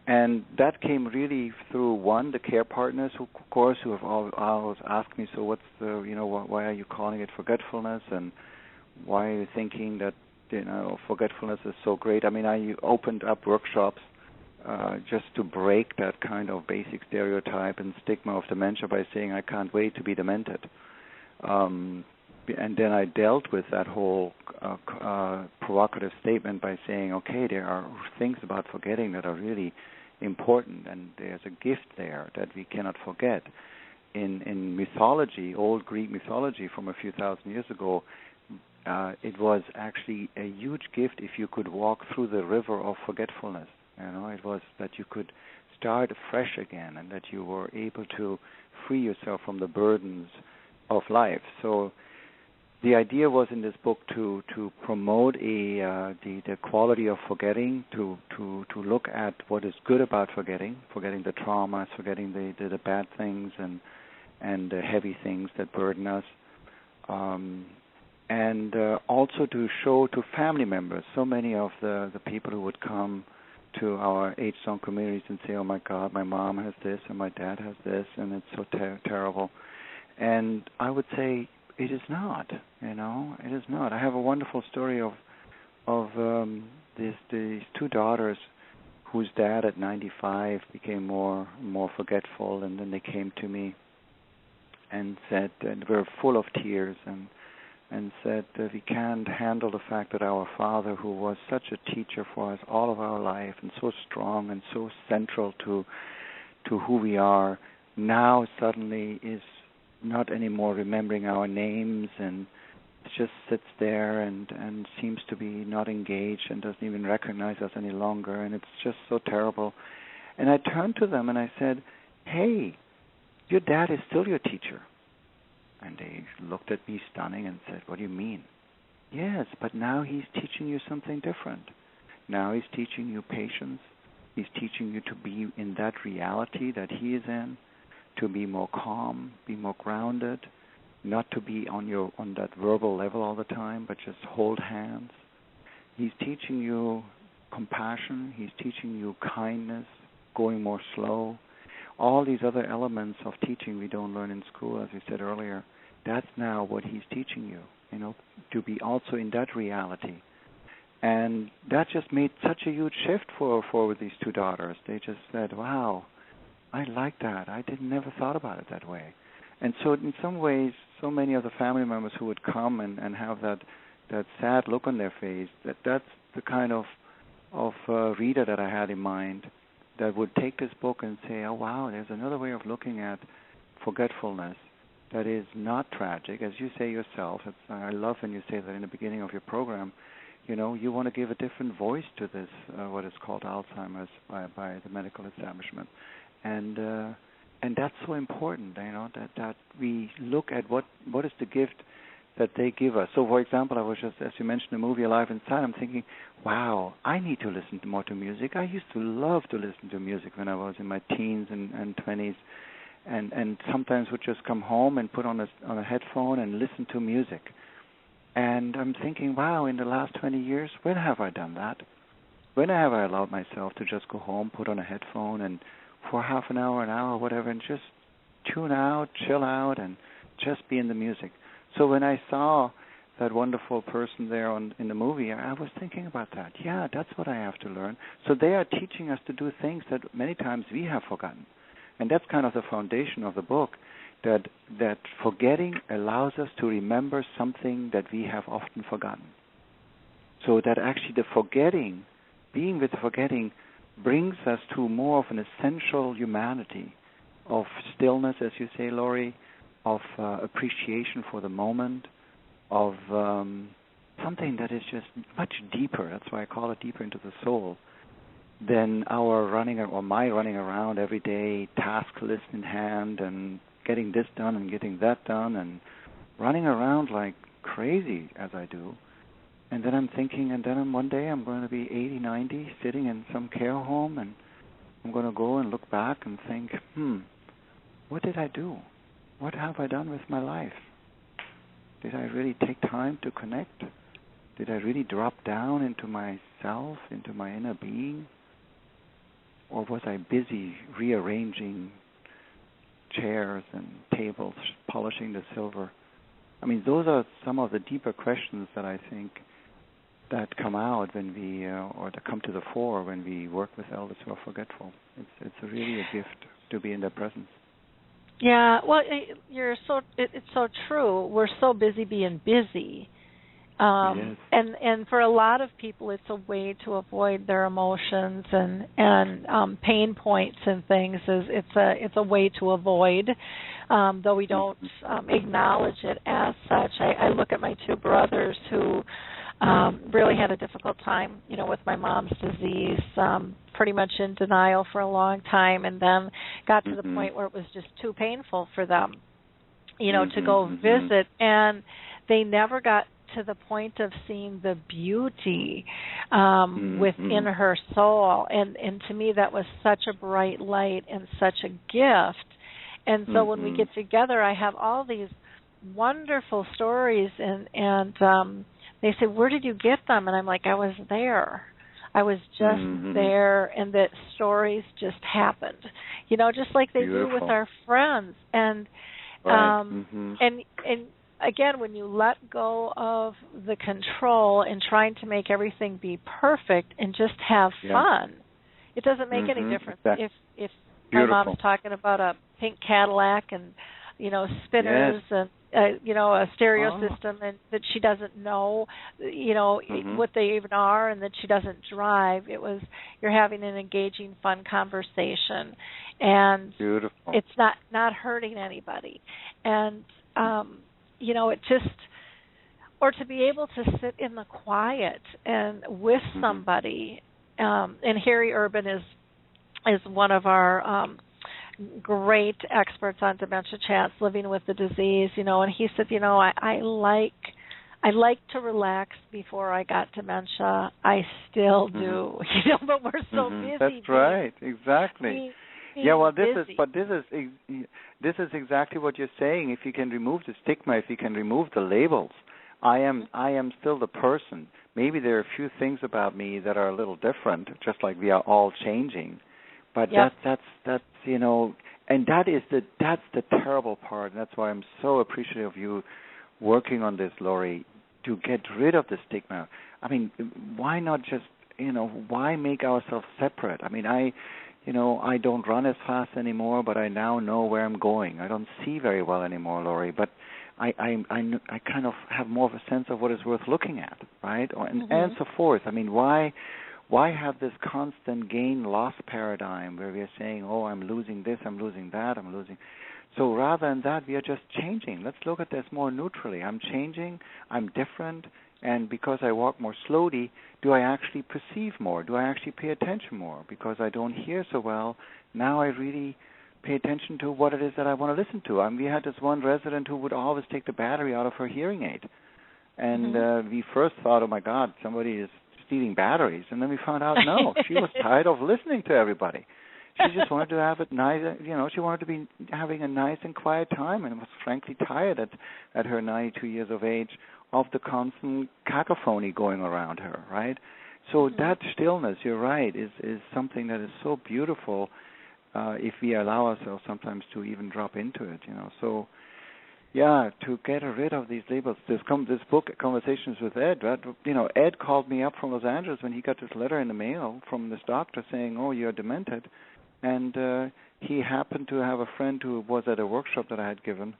And that came really through, one, the care partners, who, of course, who have always asked me, so what's the, why are you calling it forgetfulness, and why are you thinking that, forgetfulness is so great? I mean, I opened up workshops just to break that kind of basic stereotype and stigma of dementia by saying, I can't wait to be demented. And then I dealt with that whole provocative statement by saying, okay, there are things about forgetting that are really important, and there's a gift there that we cannot forget. In mythology, old Greek mythology from a few thousand years ago, it was actually a huge gift if you could walk through the river of forgetfulness. It was that you could start afresh again, and that you were able to free yourself from the burdens of life. So the idea was in this book to promote the quality of forgetting, to look at what is good about forgetting the traumas, forgetting the bad things and the heavy things that burden us, and also to show to family members. So many of the people who would come to our age-zone communities and say, oh my God, my mom has this and my dad has this, and it's so terrible. And I would say, it is not, it is not. I have a wonderful story of these two daughters whose dad at 95 became more forgetful, and then they came to me and said, and were full of tears, and said that we can't handle the fact that our father, who was such a teacher for us all of our life and so strong and so central to who we are, now suddenly is not anymore remembering our names, and just sits there and seems to be not engaged and doesn't even recognize us any longer, and it's just so terrible. And I turned to them and I said, hey, your dad is still your teacher. And they looked at me stunning and said, what do you mean? Yes, but now he's teaching you something different. Now he's teaching you patience. He's teaching you to be in that reality that he is in, to be more calm, be more grounded, not to be on that verbal level all the time, but just hold hands. He's teaching you compassion. He's teaching you kindness, going more slow. All these other elements of teaching we don't learn in school, as we said earlier, that's now what he's teaching you, to be also in that reality. And that just made such a huge shift for these two daughters. They just said, wow, I like that. I never thought about it that way. And so in some ways, so many of the family members who would come and have that sad look on their face, that's the kind of reader that I had in mind, that would take this book and say, oh, wow, there's another way of looking at forgetfulness that is not tragic. As you say yourself, I love when you say that in the beginning of your program, you want to give a different voice to this, what is called Alzheimer's by the medical establishment. And that's so important, that we look at what is the gift that they give us. So, for example, I was just, as you mentioned, the movie Alive Inside, I'm thinking, wow, I need to listen more to music. I used to love to listen to music when I was in my teens and 20s, and sometimes would just come home and put on a headphone and listen to music. And I'm thinking, wow, in the last 20 years, when have I done that? When have I allowed myself to just go home, put on a headphone, and for half an hour, whatever, and just tune out, chill out, and just be in the music? So when I saw that wonderful person there in the movie, I was thinking about that. Yeah, that's what I have to learn. So they are teaching us to do things that many times we have forgotten. And that's kind of the foundation of the book, that forgetting allows us to remember something that we have often forgotten. So that actually the forgetting, being with forgetting, brings us to more of an essential humanity of stillness, as you say, Laurie, of appreciation for the moment, of something that is just much deeper. That's why I call it deeper into the soul than my running around every day, task list in hand, and getting this done and getting that done, and running around like crazy as I do. And then I'm thinking, one day I'm going to be 80, 90, sitting in some care home, and I'm going to go and look back and think, what did I do? What have I done with my life? Did I really take time to connect? Did I really drop down into myself, into my inner being? Or was I busy rearranging chairs and tables, polishing the silver? I mean, those are some of the deeper questions that I think that come out when we, or that come to the fore when we work with elders who are forgetful. It's really a gift to be in their presence. Yeah, well, it's so true. We're so busy being busy. Yes. And for a lot of people, it's a way to avoid their emotions and pain points and things. It's a way to avoid, though we don't acknowledge it as such. I look at my two brothers who really had a difficult time, with my mom's disease, pretty much in denial for a long time, and then got to the point where it was just too painful for them, to go visit, and they never got to the point of seeing the beauty within her soul, and to me that was such a bright light and such a gift. And so when we get together, I have all these wonderful stories, and they say, where did you get them? And I'm like, I was there. I was just there, and the stories just happened, just like they do with our friends. And and again, when you let go of the control and trying to make everything be perfect and just have fun, it doesn't make any difference. If my mom's talking about a pink Cadillac and spinners and a stereo system, and that she doesn't know what they even are, and that she doesn't drive, you're having an engaging, fun conversation, and it's not hurting anybody. And it just, or to be able to sit in the quiet and with somebody, and Harry Urban is one of our great experts on Dementia Chats, living with the disease, and he said, I like to relax before I got dementia. I still do, but we're so busy. That's right, exactly. This is exactly what you're saying. If you can remove the stigma, if you can remove the labels, I am still the person. Maybe there are a few things about me that are a little different, just like we are all changing. But that's and that's the terrible part. And that's why I'm so appreciative of you working on this, Laurie, to get rid of the stigma. I mean, why not just why make ourselves separate? I mean, I don't run as fast anymore, but I now know where I'm going. I don't see very well anymore, Laurie, but I kind of have more of a sense of what is worth looking at, right? And so forth. I mean, why have this constant gain-loss paradigm where we are saying, oh, I'm losing this, I'm losing that, I'm losing. So rather than that, we are just changing. Let's look at this more neutrally. I'm changing, I'm different, and because I walk more slowly, do I actually perceive more? Do I actually pay attention more? Because I don't hear so well, now I really pay attention to what it is that I want to listen to. We had this one resident who would always take the battery out of her hearing aid. And we first thought, oh, my God, somebody is stealing batteries. And then we found out, no, she was tired of listening to everybody. She just wanted to have it nice, she wanted to be having a nice and quiet time, and was frankly tired at her 92 years of age of the constant cacophony going around her, right? So that stillness, you're right, is something that is so beautiful if we allow ourselves sometimes to even drop into it, So, yeah, to get rid of these labels. This book, Conversations with Ed, Ed called me up from Los Angeles when he got this letter in the mail from this doctor saying, oh, you're demented. And he happened to have a friend who was at a workshop that I had given.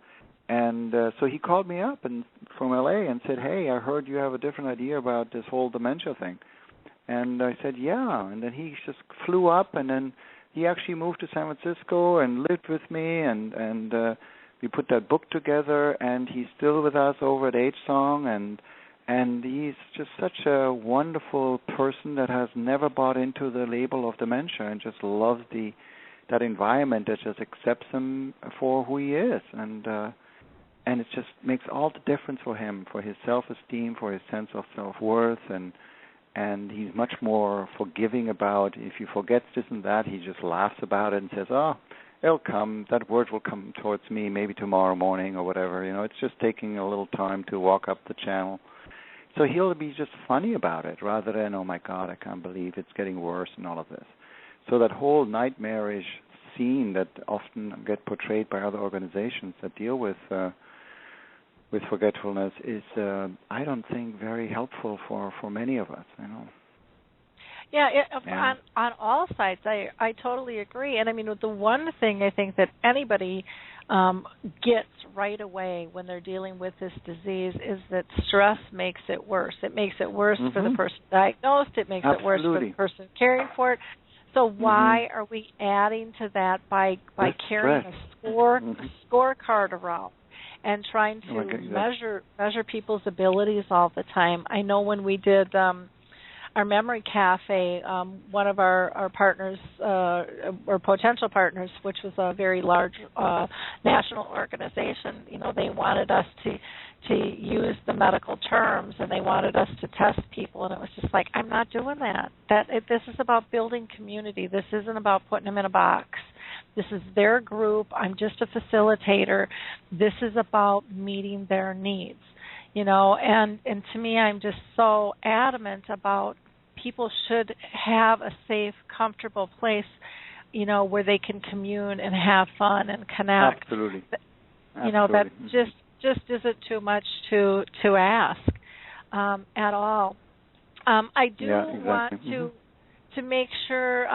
And so he called me up from L.A. and said, hey, I heard you have a different idea about this whole dementia thing. And I said, yeah. And then he just flew up, and then he actually moved to San Francisco and lived with me, and we put that book together, and he's still with us over at HSong, and he's just such a wonderful person that has never bought into the label of dementia and just loves that environment that just accepts him for who he is, and it just makes all the difference for him, for his self-esteem, for his sense of self-worth, and he's much more forgiving about if he forgets this and that, he just laughs about it and says, oh, it'll come, that word will come towards me maybe tomorrow morning or whatever. It's just taking a little time to walk up the channel. So he'll be just funny about it rather than, oh, my God, I can't believe it's getting worse and all of this. So that whole nightmarish scene that often get portrayed by other organizations that deal with forgetfulness is, I don't think, very helpful for many of us, Yeah, on all sides, I totally agree. And I mean, the one thing I think that anybody gets right away when they're dealing with this disease is that stress makes it worse. It makes it worse for the person diagnosed. It makes it worse for the person caring for it. So why are we adding to that by carrying a scorecard around and trying to measure people's abilities all the time? I know when we did our Memory Cafe, one of our partners, or potential partners, which was a very large national organization, they wanted us to use the medical terms, and they wanted us to test people, and it was just like, I'm not doing that. This is about building community. This isn't about putting them in a box. This is their group. I'm just a facilitator. This is about meeting their needs. And to me, I'm just so adamant about people should have a safe, comfortable place, where they can commune and have fun and connect. Absolutely. That just isn't too much to ask at all. I do want to make sure,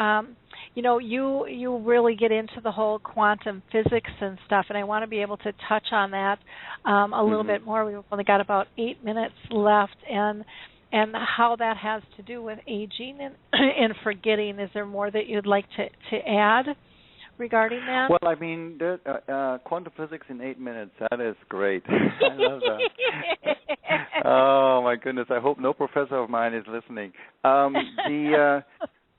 you really get into the whole quantum physics and stuff, and I want to be able to touch on that a little bit more. We've only got about 8 minutes left, and how that has to do with aging and forgetting. Is there more that you'd like to add regarding that? Well, I mean, quantum physics in 8 minutes, that is great. I love that. Oh, my goodness. I hope no professor of mine is listening.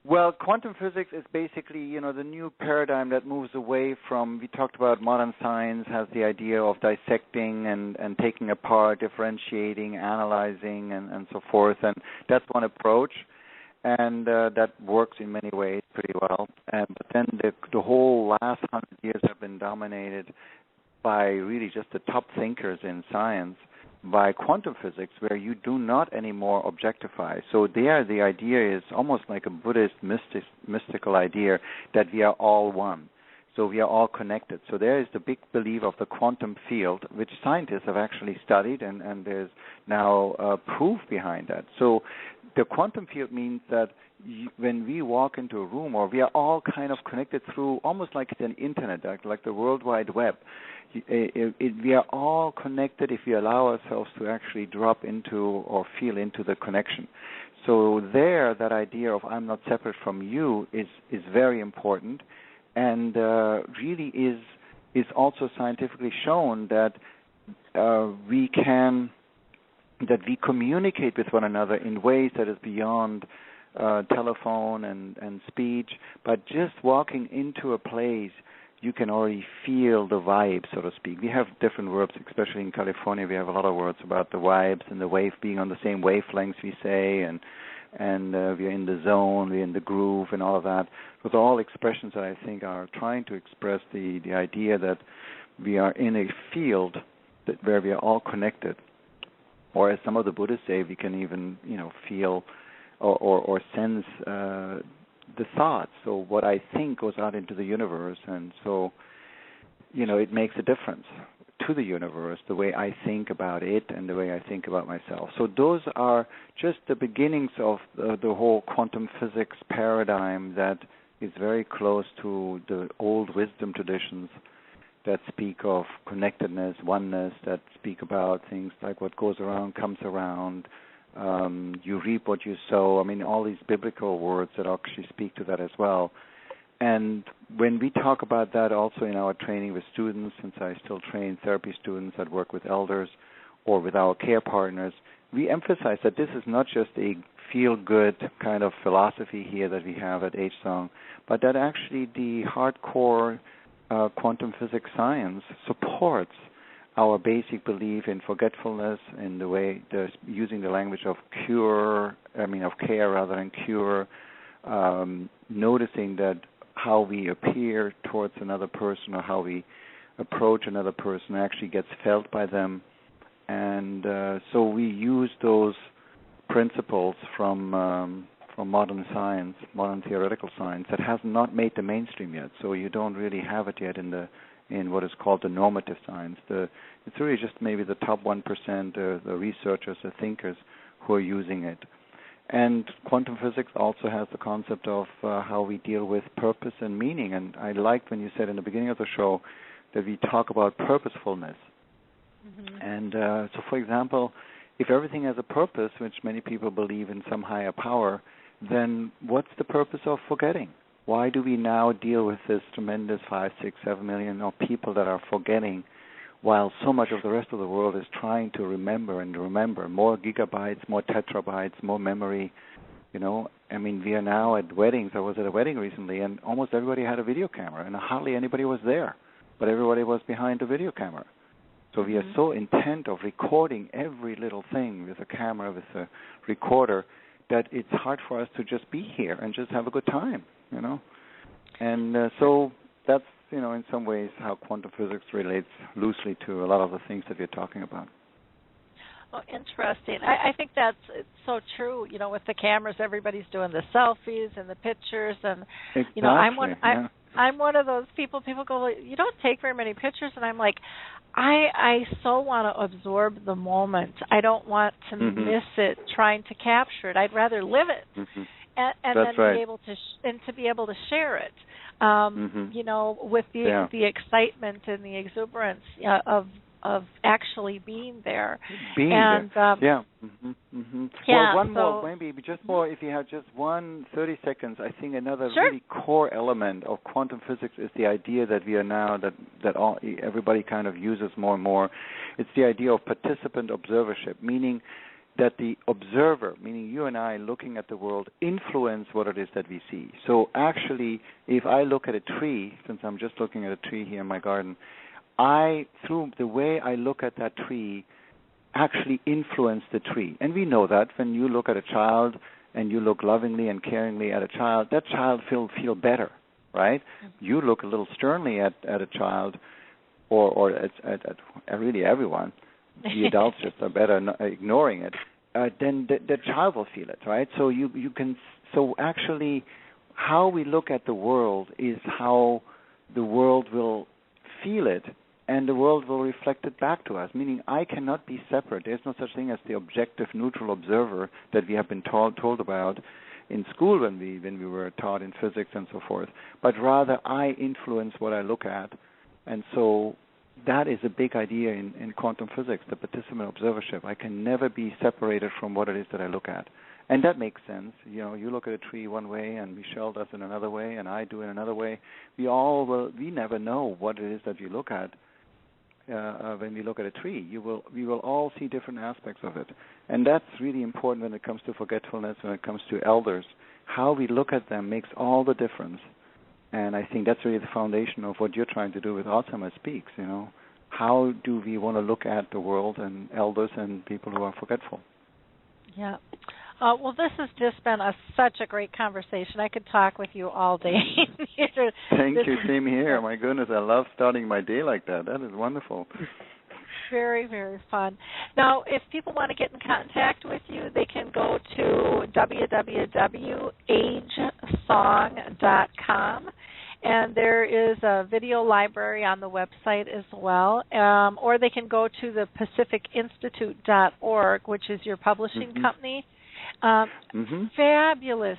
Well, quantum physics is basically, the new paradigm that moves away from, we talked about modern science has the idea of dissecting and taking apart, differentiating, analyzing, and so forth, and that's one approach, and that works in many ways pretty well. But then the whole last 100 years have been dominated by really just the top thinkers in science, by quantum physics, where you do not anymore objectify. So there the idea is almost like a Buddhist mystical idea that we are all one. So we are all connected. So there is the big belief of the quantum field, which scientists have actually studied, and there's now proof behind that. So the quantum field means that when we walk into a room, or we are all kind of connected through almost like an internet, like the World Wide Web. We are all connected if we allow ourselves to actually drop into or feel into the connection. So there, that idea of I'm not separate from you is very important, and really is also scientifically shown that we communicate with one another in ways that is beyond telephone and speech. But just walking into a place, you can already feel the vibe, so to speak. We have different words, especially in California. We have a lot of words about the vibes and the wave being on the same wavelengths, we say, and we're in the zone, we're in the groove, and all of that. Those are all expressions that I think are trying to express the idea that we are in a field where we are all connected. or as some of the Buddhists say, we can even, feel or sense the thoughts. So what I think goes out into the universe, and so, it makes a difference to the universe, the way I think about it and the way I think about myself. So those are just the beginnings of the whole quantum physics paradigm that is very close to the old wisdom traditions that speak of connectedness, oneness, that speak about things like what goes around comes around, you reap what you sow. I mean, all these biblical words that actually speak to that as well. And when we talk about that also in our training with students, since I still train therapy students that work with elders or with our care partners, we emphasize that this is not just a feel-good kind of philosophy here that we have at HSong, but that actually the hardcore quantum physics science supports our basic belief in forgetfulness, in the way using the language of care rather than cure, noticing that how we appear towards another person or how we approach another person actually gets felt by them. And so we use those principles from modern science, modern theoretical science, that has not made the mainstream yet. So you don't really have it yet in what is called the normative science. It's really just maybe the top 1%, the researchers, the thinkers who are using it. And quantum physics also has the concept of how we deal with purpose and meaning. And I liked when you said in the beginning of the show that we talk about purposefulness. Mm-hmm. And so, for example, if everything has a purpose, which many people believe in some higher power, then what's the purpose of forgetting? Why do we now deal with this tremendous 5, 6, 7 million of people that are forgetting, while so much of the rest of the world is trying to remember and remember more gigabytes, more terabytes, more memory? I mean, we are now at weddings. I was at a wedding recently, and almost everybody had a video camera, and hardly anybody was there, but everybody was behind the video camera. So we are so intent of recording every little thing with a camera, with a recorder, that it's hard for us to just be here and just have a good time, And so that's, in some ways how quantum physics relates loosely to a lot of the things that we're talking about. Oh, interesting. I think it's so true. With the cameras, everybody's doing the selfies and the pictures, and exactly, I'm one of those people. People go, you don't take very many pictures, and I'm like, I so want to absorb the moment. I don't want to miss it trying to capture it. I'd rather live it, and then be able to be able to share it. With the excitement and the exuberance of actually being there. More, maybe just more, if you have just 30 seconds, I think another really core element of quantum physics is the idea that we are now, that everybody kind of uses more and more. It's the idea of participant observership, meaning that the observer, meaning you and I looking at the world, influence what it is that we see. So actually, if I look at a tree, since I'm just looking at a tree here in my garden, through the way I look at that tree, actually influence the tree. And we know that when you look at a child and you look lovingly and caringly at a child, that child feel better, right? You look a little sternly at a child, or at really everyone. The adults just are better ignoring it. Then the child will feel it, right? So you can. So actually, how we look at the world is how the world will feel it, and the world will reflect it back to us, meaning I cannot be separate. There's no such thing as the objective neutral observer that we have been told about in school when we were taught in physics and so forth, but rather I influence what I look at. And so that is a big idea in quantum physics, the participant observership. I can never be separated from what it is that I look at. And that makes sense. You look at a tree one way, and Michelle does it another way, and I do it another way. We never know what it is that we look at when we look at a tree. We will all see different aspects of it. And that's really important when it comes to forgetfulness, when it comes to elders. How we look at them makes all the difference. And I think that's really the foundation of what you're trying to do with Alzheimer Speaks. How do we want to look at the world and elders and people who are forgetful? Yeah. Well, this has just been such a great conversation. I could talk with you all day. Thank you. Same here. My goodness, I love starting my day like that. That is wonderful. very, very fun. Now, if people want to get in contact with you, they can go to www.agesong.com, and there is a video library on the website as well, or they can go to the pacificinstitute.org, which is your publishing company. Fabulous,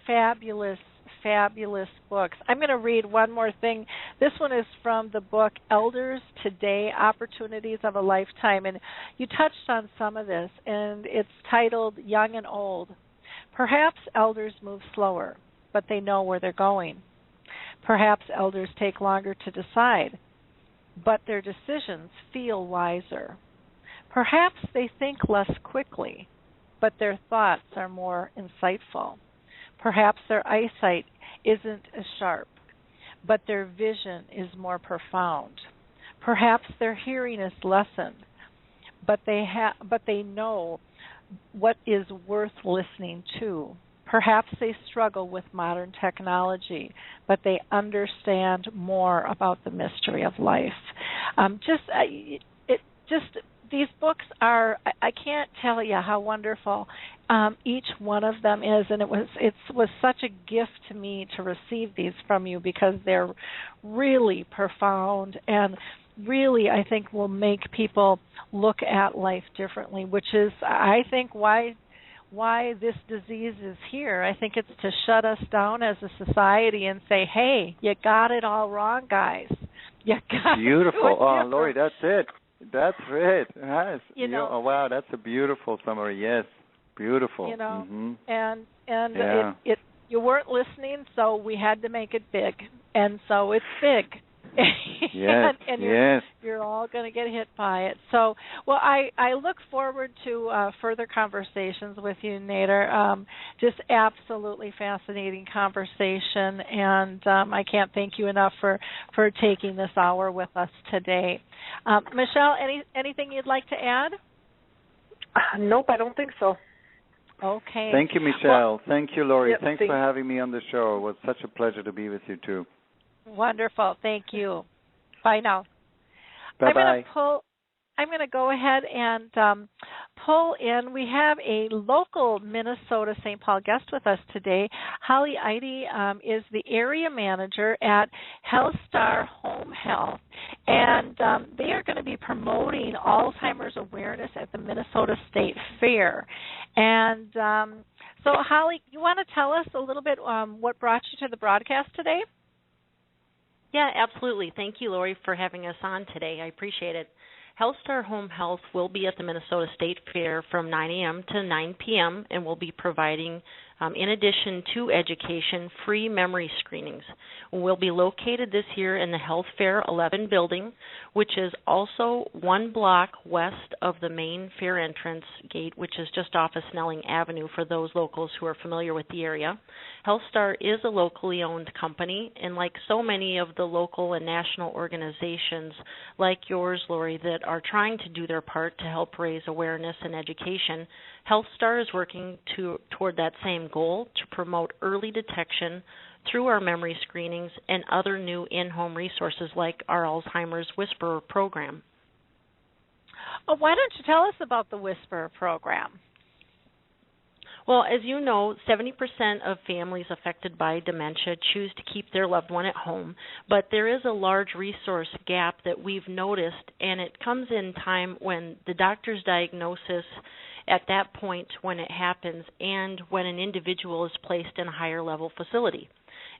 fabulous, fabulous books. I'm going to read one more thing. This one is from the book Elders Today, Opportunities of a Lifetime, and you touched on some of this, and it's titled Young and Old. Perhaps elders move slower, but they know where they're going. Perhaps elders take longer to decide, but their decisions feel wiser. Perhaps they think less quickly, but their thoughts are more insightful. Perhaps their eyesight isn't as sharp, but their vision is more profound. Perhaps their hearing is lessened, but they know what is worth listening to. Perhaps they struggle with modern technology, but they understand more about the mystery of life. These books are, I can't tell you how wonderful each one of them is, and it was such a gift to me to receive these from you, because they're really profound and really, I think, will make people look at life differently, which is, I think, why this disease is here. I think it's to shut us down as a society and say, hey, you got it all wrong, guys. You got beautiful. Oh, Lori, that's it. That's it. Yes. Oh, wow, that's a beautiful summary. Yes, beautiful. And you weren't listening, so we had to make it big, and so it's big. Yes, and you're all going to get hit by it. So, well, I look forward to further conversations with you, Nader. Just absolutely fascinating conversation, and I can't thank you enough for taking this hour with us today. Michelle, anything you'd like to add? Nope, I don't think so. Okay. Thank you, Michelle. Thank you, Lori. Yep, Thanks for having me on the show. It was such a pleasure to be with you, too. Wonderful. Thank you. Bye now. Bye-bye. I'm going to go ahead and pull in. We have a local Minnesota St. Paul guest with us today. Holly Eide is the area manager at HealthStar Home Health, and they are going to be promoting Alzheimer's awareness at the Minnesota State Fair. And so, Holly, you want to tell us a little bit what brought you to the broadcast today? Yeah, absolutely. Thank you, Lori, for having us on today. I appreciate it. HealthStar Home Health will be at the Minnesota State Fair from 9 a.m. to 9 p.m. and will be providing, in addition to education, free memory screenings. We'll be located this year in the Health Fair 11 building, which is also 1 block west of the main fair entrance gate, which is just off of Snelling Avenue for those locals who are familiar with the area. HealthStar is a locally owned company, and like so many of the local and national organizations like yours, Lori, that are trying to do their part to help raise awareness and education, HealthStar is working toward that same goal to promote early detection through our memory screenings and other new in-home resources like our Alzheimer's Whisperer program. Why don't you tell us about the Whisperer program? Well, as you know, 70% of families affected by dementia choose to keep their loved one at home, but there is a large resource gap that we've noticed, and it comes in time when the doctor's diagnosis at that point when it happens and when an individual is placed in a higher level facility.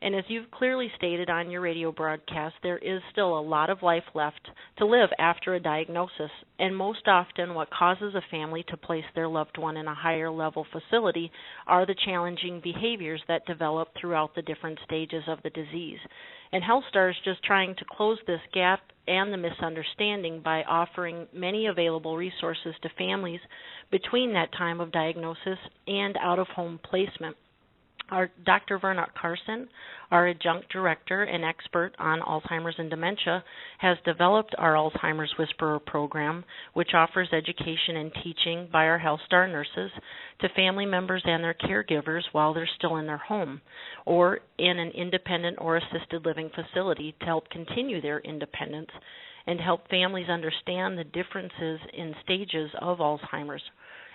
And as you've clearly stated on your radio broadcast, there is still a lot of life left to live after a diagnosis, and most often what causes a family to place their loved one in a higher level facility are the challenging behaviors that develop throughout the different stages of the disease. And HealthStar is just trying to close this gap and the misunderstanding by offering many available resources to families between that time of diagnosis and out-of-home placement. Our Dr. Verna Carson, our adjunct director and expert on Alzheimer's and dementia, has developed our Alzheimer's Whisperer program, which offers education and teaching by our HealthStar nurses to family members and their caregivers while they're still in their home or in an independent or assisted living facility to help continue their independence. and help families understand the differences in stages of Alzheimer's.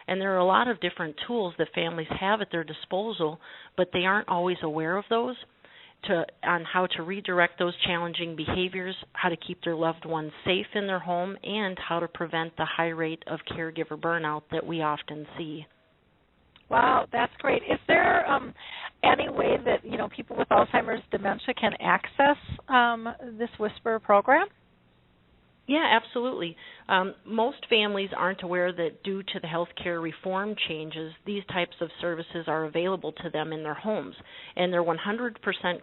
And there are a lot of different tools that families have at their disposal, but they aren't always aware of those, on how to redirect those challenging behaviors, how to keep their loved ones safe in their home, and how to prevent the high rate of caregiver burnout that we often see. Wow, that's great. Is there any way that people with Alzheimer's dementia can access this Whisper program? Yeah, absolutely. Most families aren't aware that due to the healthcare reform changes, these types of services are available to them in their homes, and they're 100%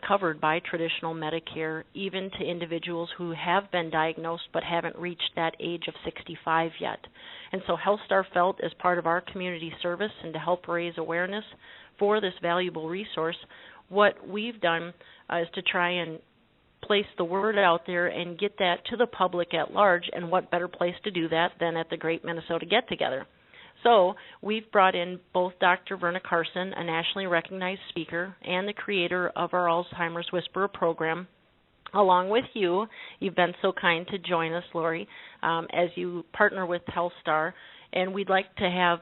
covered by traditional Medicare, even to individuals who have been diagnosed but haven't reached that age of 65 yet. And so HealthStar felt, as part of our community service and to help raise awareness for this valuable resource, what we've done is to try and place the word out there and get that to the public at large, and what better place to do that than at the Great Minnesota Get-Together. So we've brought in both Dr. Verna Carson, a nationally recognized speaker and the creator of our Alzheimer's Whisperer program, along with you. You've been so kind to join us, Lori, as you partner with HealthStar, and we'd like to have,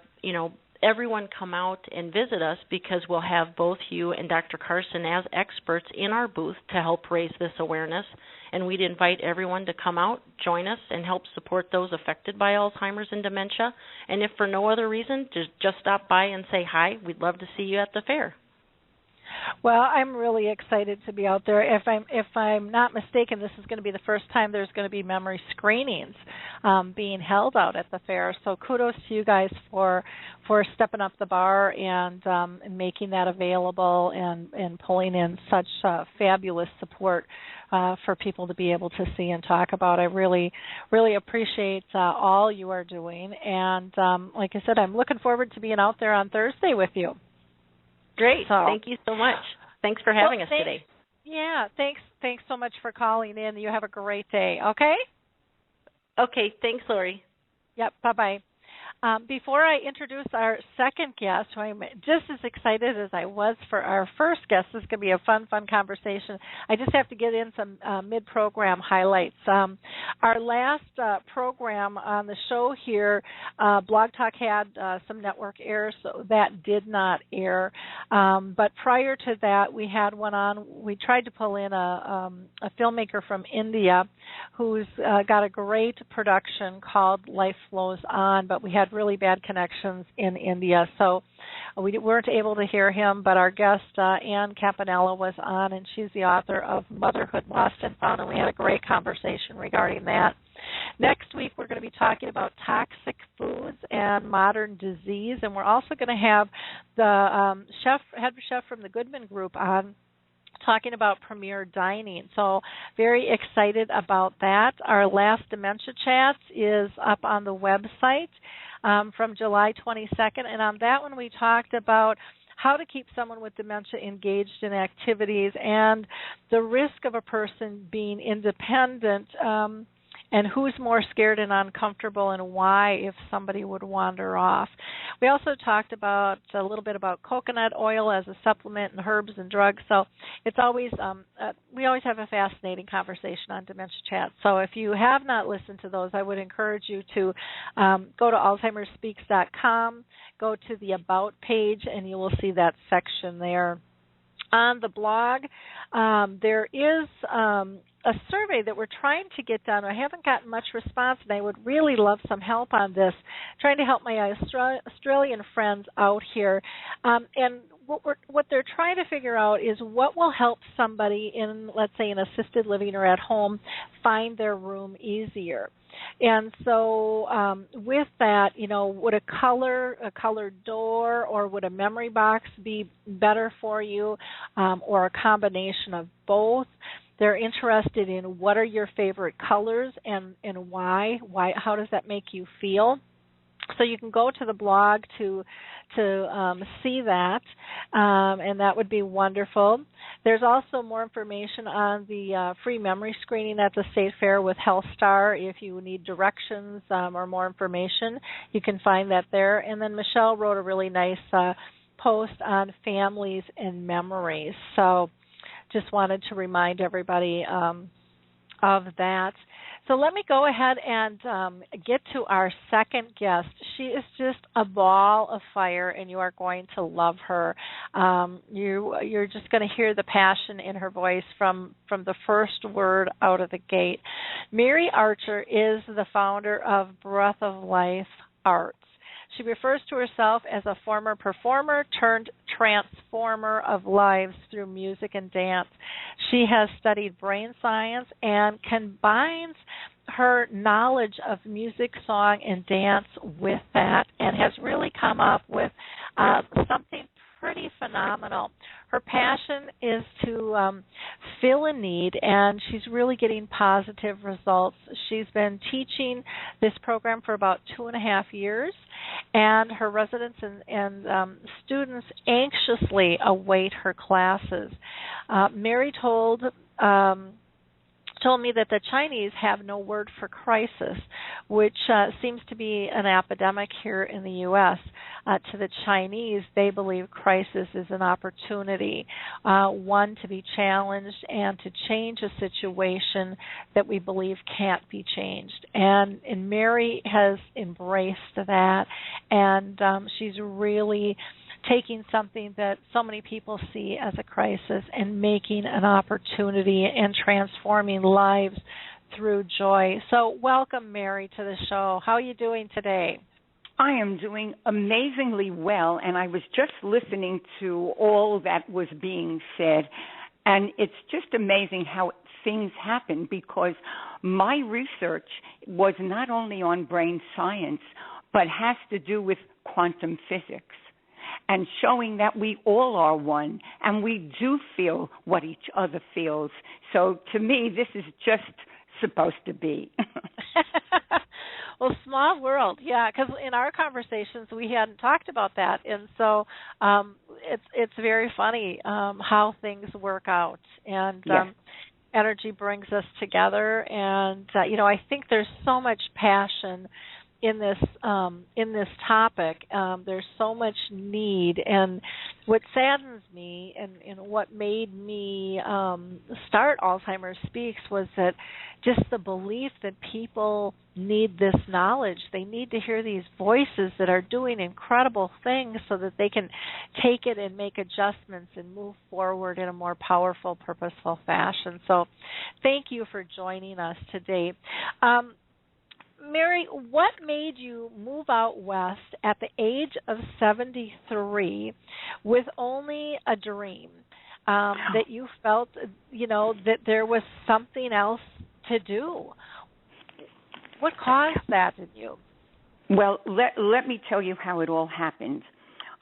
everyone come out and visit us, because we'll have both you and Dr. Carson as experts in our booth to help raise this awareness. And we'd invite everyone to come out, join us, and help support those affected by Alzheimer's and dementia. And if for no other reason, just stop by and say hi. We'd love to see you at the fair. Well, I'm really excited to be out there. If I'm not mistaken, this is going to be the first time there's going to be memory screenings being held out at the fair. So kudos to you guys for stepping up the bar and making that available and pulling in such fabulous support for people to be able to see and talk about. I really, really appreciate all you are doing. And like I said, I'm looking forward to being out there on Thursday with you. Great. Thank you so much. Thanks for having us today. Yeah, thanks so much for calling in. You have a great day, okay? Okay, thanks, Lori. Yep, bye-bye. Before I introduce our second guest, who I'm just as excited as I was for our first guest, this is going to be a fun conversation. I just have to get in some mid-program highlights. Our last program on the show here, Blog Talk had some network errors, so that did not air. But prior to that, we had one on. We tried to pull in a filmmaker from India who's got a great production called Life Flows On, but we had really bad connections in India, so we weren't able to hear him, but our guest, Ann Campanella, was on, and she's the author of Motherhood Lost and Found, and we had a great conversation regarding that. Next week, we're going to be talking about toxic foods and modern disease, and we're also going to have the head chef from the Goodman Group on, talking about premier dining. So very excited about that. Our last Dementia Chats is up on the website from July 22nd. And on that one, we talked about how to keep someone with dementia engaged in activities and the risk of a person being independent, and who's more scared and uncomfortable and why if somebody would wander off. We also talked about a little bit about coconut oil as a supplement and herbs and drugs. So it's always we always have a fascinating conversation on Dementia Chat. So if you have not listened to those, I would encourage you to go to alzheimersspeaks.com, go to the About page, and you will see that section there. On the blog, there is a survey that we're trying to get done. I haven't gotten much response, and I would really love some help on this, trying to help my Australian friends out here. And what they're trying to figure out is what will help somebody in, let's say, an assisted living or at home find their room easier. And so with that, would a colored door, or would a memory box be better for you, or a combination of both? They're interested in what are your favorite colors and why. How does that make you feel? So you can go to the blog to see that, and that would be wonderful. There's also more information on the free memory screening at the State Fair with HealthStar. If you need directions or more information, you can find that there. And then Michelle wrote a really nice post on families and memories. So just wanted to remind everybody of that. So let me go ahead and get to our second guest. She is just a ball of fire, and you are going to love her. You're just going to hear the passion in her voice from the first word out of the gate. Mary Archer is the founder of Breath of Life Arts. She refers to herself as a former performer turned transformer of lives through music and dance. She has studied brain science and combines her knowledge of music, song, and dance with that, and has really come up with something pretty phenomenal. Her passion is to fill a need, and she's really getting positive results. She's been teaching this program for about 2.5 years, and her residents and students anxiously await her classes. Mary told me that the Chinese have no word for crisis, which seems to be an epidemic here in the U.S. To the Chinese, they believe crisis is an opportunity, one to be challenged and to change a situation that we believe can't be changed. And Mary has embraced that, and she's really taking something that so many people see as a crisis and making an opportunity and transforming lives through joy. So welcome, Mary, to the show. How are you doing today? I am doing amazingly well, and I was just listening to all that was being said, and it's just amazing how things happen, because my research was not only on brain science, but has to do with quantum physics, and showing that we all are one, and we do feel what each other feels. So to me, this is just supposed to be. Well, small world, yeah, because in our conversations we hadn't talked about that, and so it's very funny how things work out, and yes. Energy brings us together, and I think there's so much passion in this topic. There's so much need, and what saddens me and what made me start Alzheimer Speaks was that just the belief that people need this knowledge. They need to hear these voices that are doing incredible things so that they can take it and make adjustments and move forward in a more powerful, purposeful fashion. So thank you for joining us today. Mary, what made you move out west at the age of 73 with only a dream, that you felt, that there was something else to do? What caused that in you? Well, let me tell you how it all happened.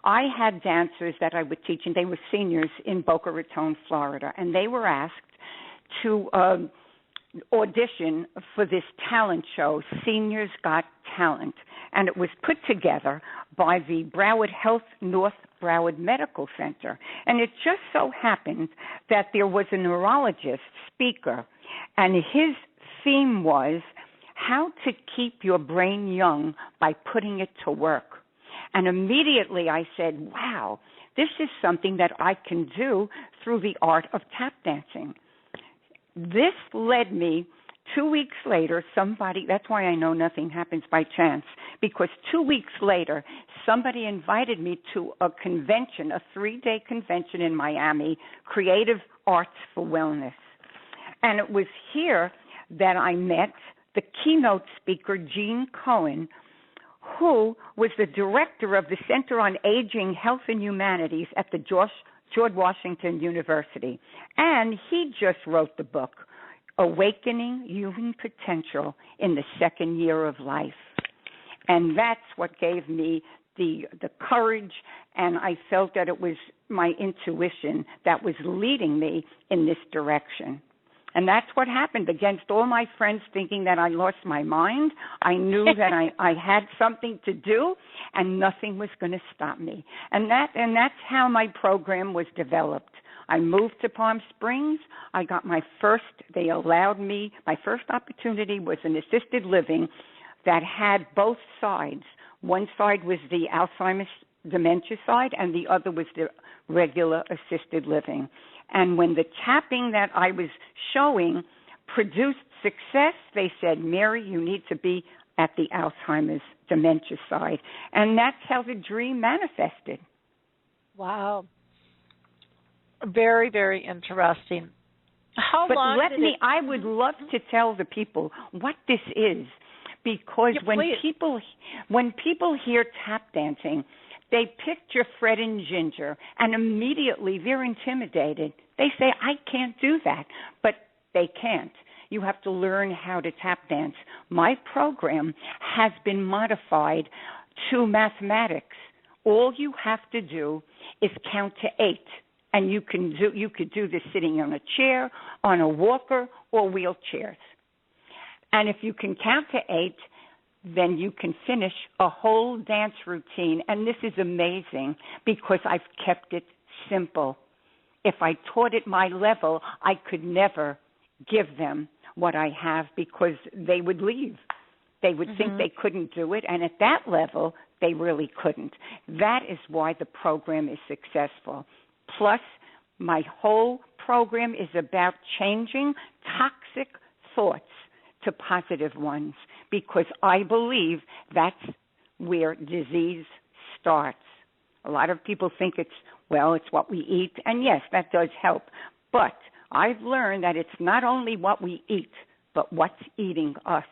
I had dancers that I would teach, and they were seniors in Boca Raton, Florida, and they were asked to audition for this talent show, Seniors Got Talent, and it was put together by the Broward Health North Broward Medical Center. And it just so happened that there was a neurologist speaker, and his theme was how to keep your brain young by putting it to work. And immediately I said, wow, this is something that I can do through the art of tap dancing. This led me 2 weeks later, that's why I know nothing happens by chance, because 2 weeks later, somebody invited me to a convention, a 3-day convention in Miami, Creative Arts for Wellness. And it was here that I met the keynote speaker, Gene Cohen, who was the director of the Center on Aging, Health, and Humanities at the George Washington University. And he just wrote the book, Awakening Human Potential in the Second Year of Life. And that's what gave me the courage, and I felt that it was my intuition that was leading me in this direction. And that's what happened. Against all my friends thinking that I lost my mind, I knew that I had something to do, and nothing was going to stop me. And that's how my program was developed. I moved to Palm Springs. I got my first opportunity was an assisted living that had both sides. One side was the Alzheimer's dementia side, and the other was the regular assisted living. And when the tapping that I was showing produced success, they said, Mary, you need to be at the Alzheimer's dementia side. And that's how the dream manifested. Wow. Very, very interesting. How but long let me, I would love to tell the people what this is, because when people hear tap dancing, they picture Fred and Ginger, and immediately they're intimidated. They say, I can't do that, but they can't. You have to learn how to tap dance. My program has been modified to mathematics. All you have to do is count to 8, and you could do this sitting on a chair, on a walker, or wheelchairs. And if you can count to 8, then you can finish a whole dance routine. And this is amazing because I've kept it simple. If I taught at my level, I could never give them what I have because they would leave. They would think they couldn't do it, and at that level, they really couldn't. That is why the program is successful. Plus, my whole program is about changing toxic thoughts to positive ones, because I believe that's where disease starts. A lot of people think it's what we eat, and yes, that does help. But I've learned that it's not only what we eat, but what's eating us.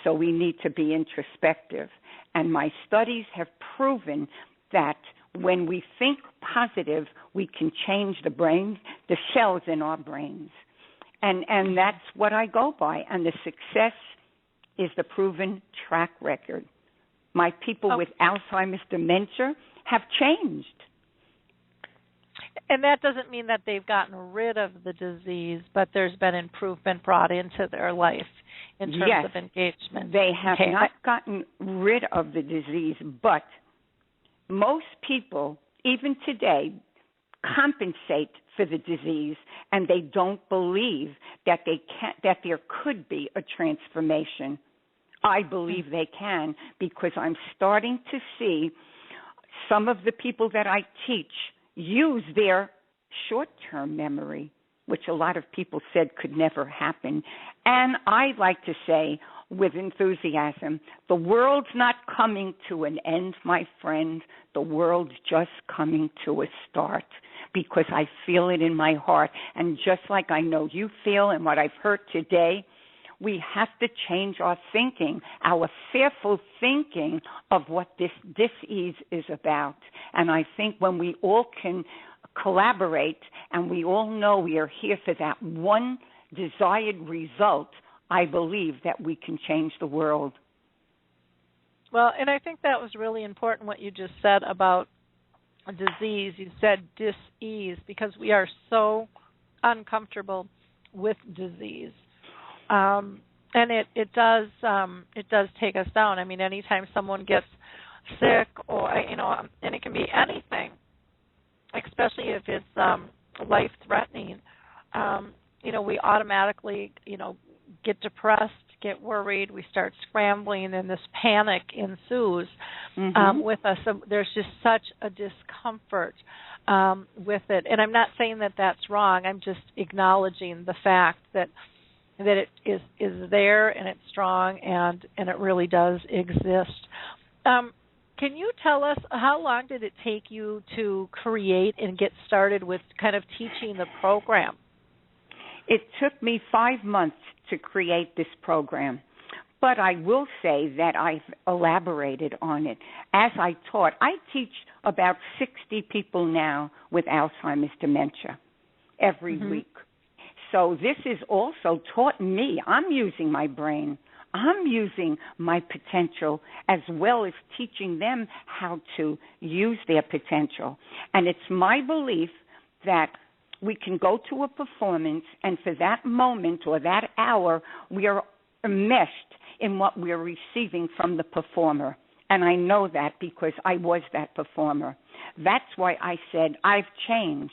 So we need to be introspective. And my studies have proven that when we think positive, we can change the brain, the cells in our brains. And that's what I go by. And the success is the proven track record. My people with Alzheimer's dementia have changed. And that doesn't mean that they've gotten rid of the disease, but there's been improvement brought into their life in terms of engagement. They have not gotten rid of the disease, but most people, even today, compensate for the disease, and they don't believe that that there could be a transformation. I believe they can, because I'm starting to see some of the people that I teach use their short-term memory, which a lot of people said could never happen. And I like to say with enthusiasm, the world's not coming to an end, my friend. The world's just coming to a start, because I feel it in my heart. And just like I know you feel and what I've heard today, we have to change our thinking, our fearful thinking of what this disease is about. And I think when we all can collaborate and we all know we are here for that one desired result, I believe that we can change the world. Well, and I think that was really important what you just said about disease. You said dis-ease, because we are so uncomfortable with disease. And it does take us down. I mean, anytime someone gets sick, or and it can be anything, especially if it's life-threatening. We automatically get depressed, get worried. We start scrambling, and this panic ensues with us. So there's just such a discomfort with it. And I'm not saying that that's wrong. I'm just acknowledging the fact that it is there, and it's strong, and it really does exist. Can you tell us, how long did it take you to create and get started with kind of teaching the program? It took me 5 months to create this program, but I will say that I've elaborated on it as I taught. I teach about 60 people now with Alzheimer's dementia every week. So this is also taught me. I'm using my brain. I'm using my potential, as well as teaching them how to use their potential. And it's my belief that we can go to a performance, and for that moment or that hour, we are enmeshed in what we're receiving from the performer. And I know that because I was that performer. That's why I said I've changed,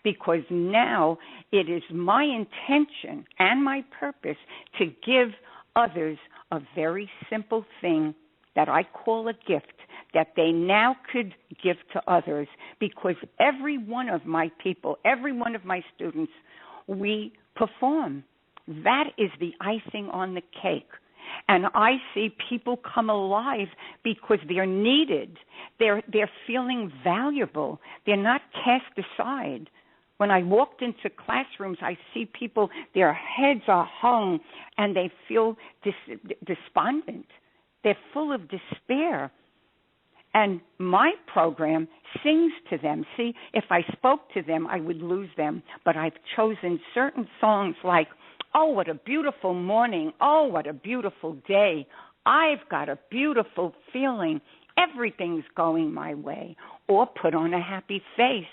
because now it is my intention and my purpose to give others a very simple thing that I call a gift, that they now could give to others, because every one of my people, every one of my students, we perform. that is the icing on the cake. And I see people come alive because they're needed. They're feeling valuable. They're not cast aside. When I walked into classrooms, I see people, their heads are hung, and they feel despondent. They're full of despair. And my program sings to them. See, if I spoke to them, I would lose them. But I've chosen certain songs like, "Oh, what a beautiful morning. Oh, what a beautiful day. I've got a beautiful feeling. Everything's going my way." Or "Put on a happy face."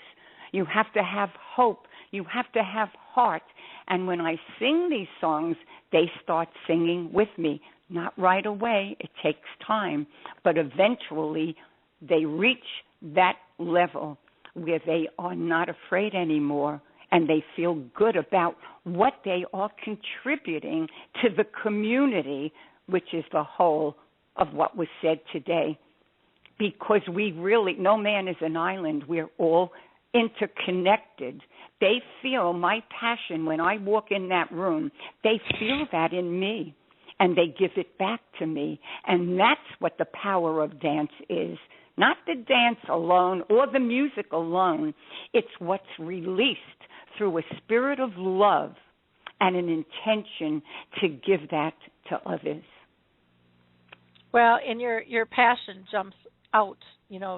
You have to have hope. You have to have heart. And when I sing these songs, they start singing with me. Not right away. It takes time. But eventually, they reach that level where they are not afraid anymore, and they feel good about what they are contributing to the community, which is the whole of what was said today. Because we really, no man is an island. We're all interconnected. They feel my passion when I walk in that room. They feel that in me, and they give it back to me. And that's what the power of dance is. Not the dance alone or the music alone. It's what's released through a spirit of love and an intention to give that to others. Well, and your passion jumps out,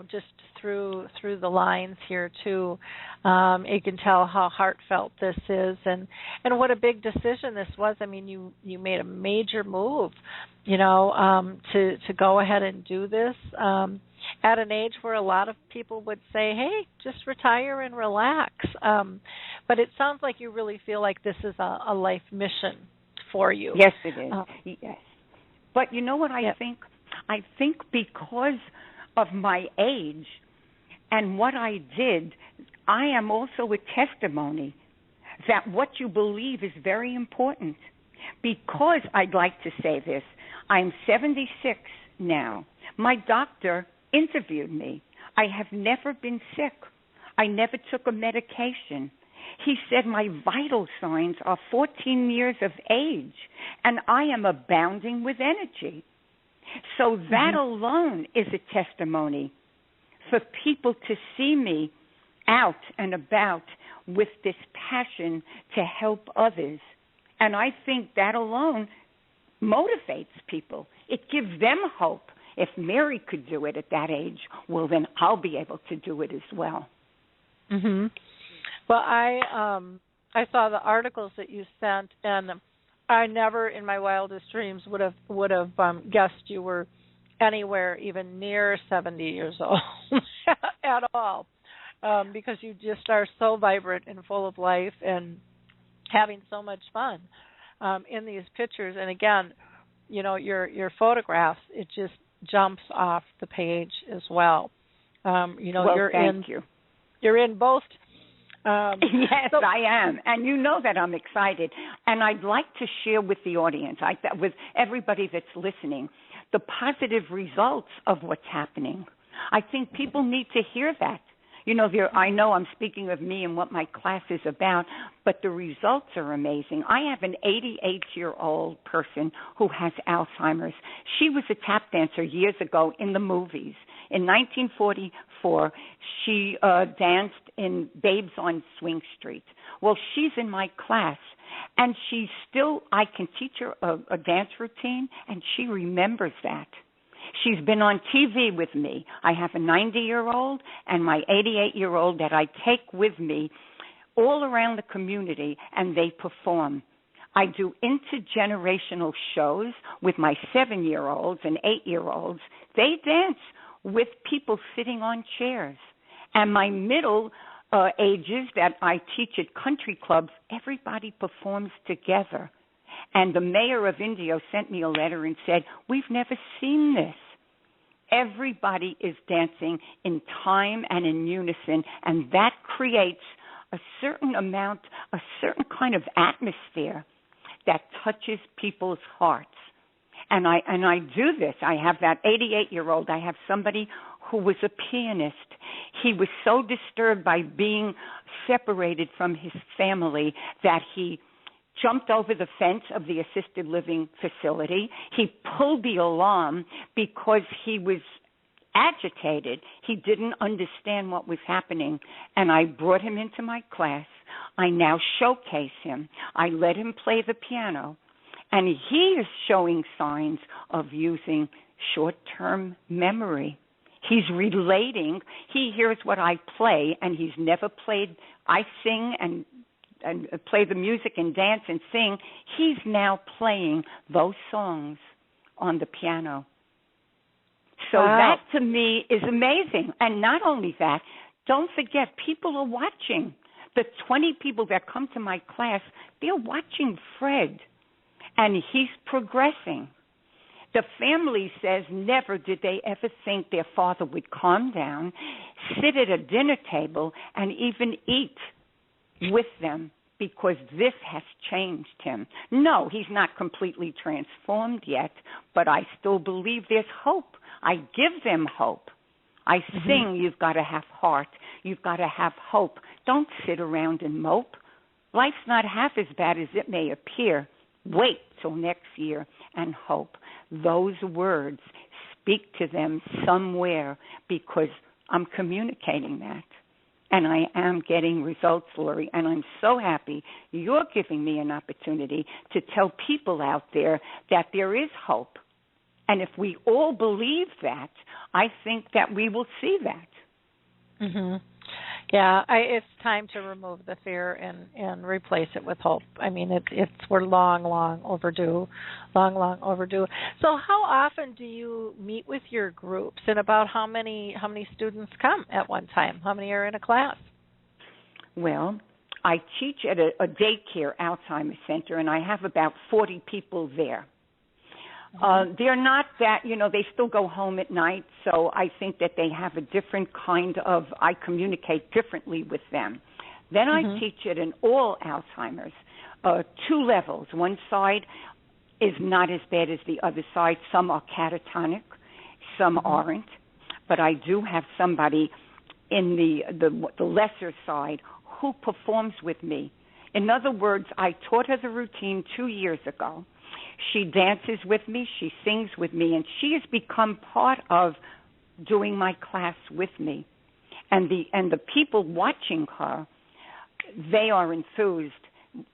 just through the lines here too. You can tell how heartfelt this is, and what a big decision this was. I mean, you made a major move, to go ahead and do this at an age where a lot of people would say, "Hey, just retire and relax." But it sounds like you really feel like this is a life mission for you. Yes, it is. Yes. But you know what I think? I think because of my age and what I did, I am also a testimony that what you believe is very important. Because I'd like to say this, I'm 76 now. My doctor interviewed me. I have never been sick. I never took a medication. He said my vital signs are 14 years of age, and I am abounding with energy. So that alone is a testimony for people to see me out and about with this passion to help others. And I think that alone motivates people. It gives them hope. If Mary could do it at that age, well, then I'll be able to do it as well. Mhm. Well, I saw the articles that you sent, and I never in my wildest dreams would have guessed you were anywhere even near 70 years old at all, because you just are so vibrant and full of life and having so much fun in these pictures. And again, your photographs, it just jumps off the page as well. Well, thank you. You're in both. Yes, I am. And you know that I'm excited. And I'd like to share with the audience, with everybody that's listening, the positive results of what's happening. I think people need to hear that. I know I'm speaking of me and what my class is about, but the results are amazing. I have an 88-year-old person who has Alzheimer's. She was a tap dancer years ago in the movies. In 1944, she danced in Babes on Swing Street. Well, she's in my class, and I can teach her a dance routine, and she remembers that. She's been on TV with me. I have a 90-year-old and my 88-year-old that I take with me all around the community, and they perform. I do intergenerational shows with my 7-year-olds and 8-year-olds. They dance with people sitting on chairs. And my middle ages that I teach at country clubs, everybody performs together. And the mayor of Indio sent me a letter and said, "We've never seen this." Everybody is dancing in time and in unison, and that creates a certain kind of atmosphere that touches people's hearts. And I do this. I have that 88-year-old. I have somebody who was a pianist. He was so disturbed by being separated from his family that he jumped over the fence of the assisted living facility. He pulled the alarm because he was agitated. He didn't understand what was happening, and I brought him into my class. I now showcase him. I let him play the piano, and he is showing signs of using short-term memory. He's relating. He hears what I play, and he's never played. I sing and play the music and dance and sing. He's now playing those songs on the piano. So wow. that, to me, is amazing. And not only that, don't forget, people are watching. The 20 people that come to my class, they're watching Fred, and he's progressing. The family says never did they ever think their father would calm down, sit at a dinner table, and even eat with them, because this has changed him. No, he's not completely transformed yet, but I still believe there's hope. I give them hope. I sing, you've got to have heart. You've got to have hope. Don't sit around and mope. Life's not half as bad as it may appear. Wait till next year and hope. Those words, speak to them somewhere, because I'm communicating that. And I am getting results, Lori, and I'm so happy you're giving me an opportunity to tell people out there that there is hope. And if we all believe that, I think that we will see that. Yeah, it's time to remove the fear and replace it with hope. I mean, we're long overdue. So how often do you meet with your groups, and about how many students come at one time? How many are in a class? Well, I teach at a daycare Alzheimer center, and I have about 40 people there. They're not that, they still go home at night, so I think that they have a different I communicate differently with them. Then I teach at an all Alzheimer's, 2 levels. One side is not as bad as the other side. Some are catatonic, some aren't, but I do have somebody in the lesser side who performs with me. In other words, I taught her the routine 2 years ago. She dances with me, she sings with me, and she has become part of doing my class with me. And the people watching her, they are enthused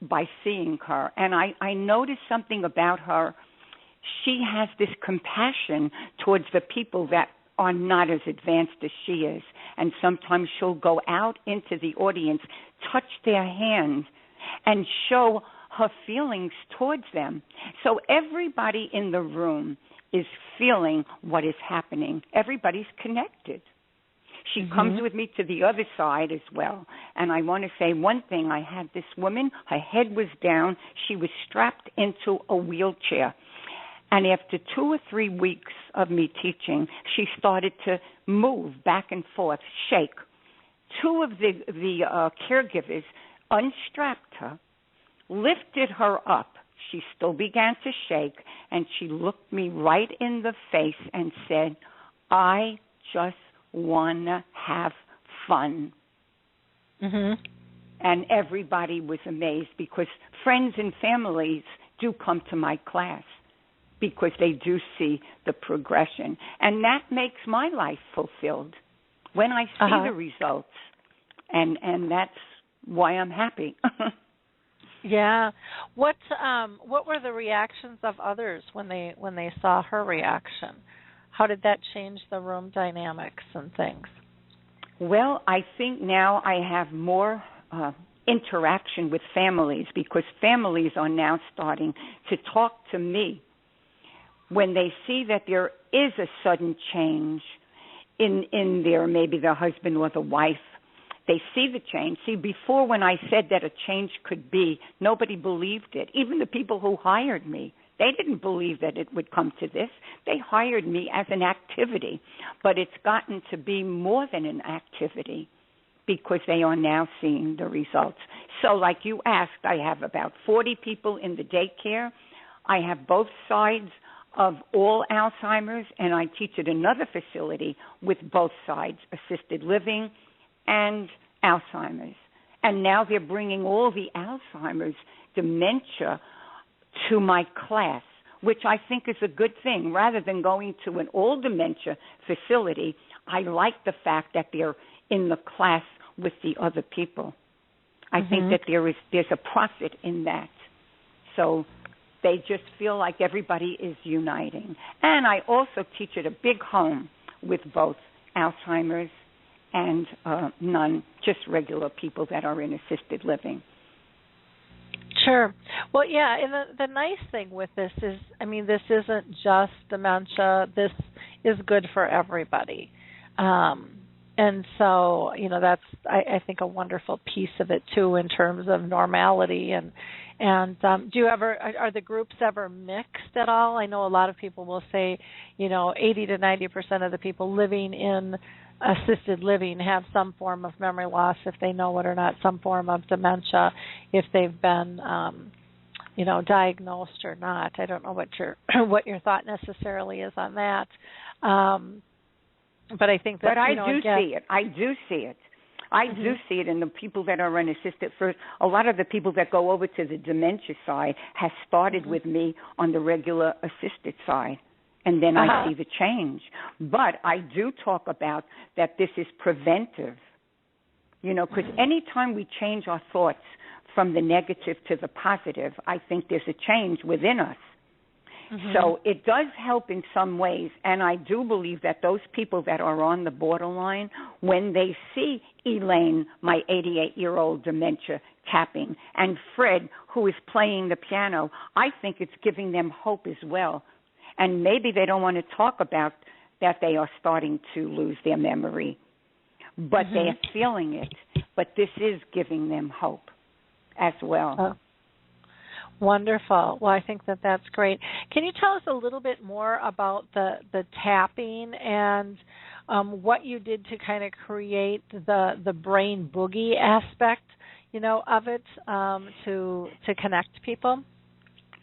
by seeing her. And I noticed something about her. She has this compassion towards the people that are not as advanced as she is. And sometimes she'll go out into the audience, touch their hand, and show her feelings towards them. So everybody in the room is feeling what is happening. Everybody's connected. She comes with me to the other side as well. And I want to say one thing. I had this woman, her head was down. She was strapped into a wheelchair. And after 2 or 3 weeks of me teaching, she started to move back and forth, shake. 2 of the caregivers unstrapped her, lifted her up. She still began to shake, and she looked me right in the face and said, I just want to have fun. And everybody was amazed, because friends and families do come to my class because they do see the progression. And that makes my life fulfilled when I see the results. And that's why I'm happy. Yeah. What were the reactions of others when they saw her reaction? How did that change the room dynamics and things? Well, I think now I have more interaction with families, because families are now starting to talk to me when they see that there is a sudden change in their, maybe the husband or the wife. They see the change. See, before, when I said that a change could be, nobody believed it. Even the people who hired me, they didn't believe that it would come to this. They hired me as an activity, but it's gotten to be more than an activity, because they are now seeing the results. So like you asked, I have about 40 people in the daycare. I have both sides of all Alzheimer's, and I teach at another facility with both sides, assisted living and Alzheimer's. And now they're bringing all the Alzheimer's dementia to my class, which I think is a good thing. Rather than going to an all dementia facility, I like the fact that they're in the class with the other people. I think that there's a profit in that. So they just feel like everybody is uniting. And I also teach at a big home with both Alzheimer's and just regular people that are in assisted living. Sure. Well, yeah, and the nice thing with this is, I mean, this isn't just dementia. This is good for everybody. And so, you know, that's, I think, a wonderful piece of it, too, in terms of normality. And do you ever, are the groups ever mixed at all? I know a lot of people will say, you know, 80 to 90% of the people living in assisted living have some form of memory loss, if they know it or not, some form of dementia, if they've been, you know, diagnosed or not. I don't know what your thought necessarily is on that. But I think that, I do see it. I do see it in the people that are unassisted. First, a lot of the people that go over to the dementia side has started with me on the regular assisted side, and then I see the change. But I do talk about that this is preventive, you know, because anytime we change our thoughts from the negative to the positive, I think there's a change within us. So it does help in some ways, and I do believe that those people that are on the borderline, when they see Elaine, my 88-year-old dementia, tapping, and Fred, who is playing the piano, I think it's giving them hope as well. And maybe they don't want to talk about that they are starting to lose their memory, but they're feeling it. But this is giving them hope as well. Oh. Wonderful. Well, I think that that's great. Can you tell us a little bit more about the tapping and what you did to kind of create the brain boogie aspect, you know, of it to connect people?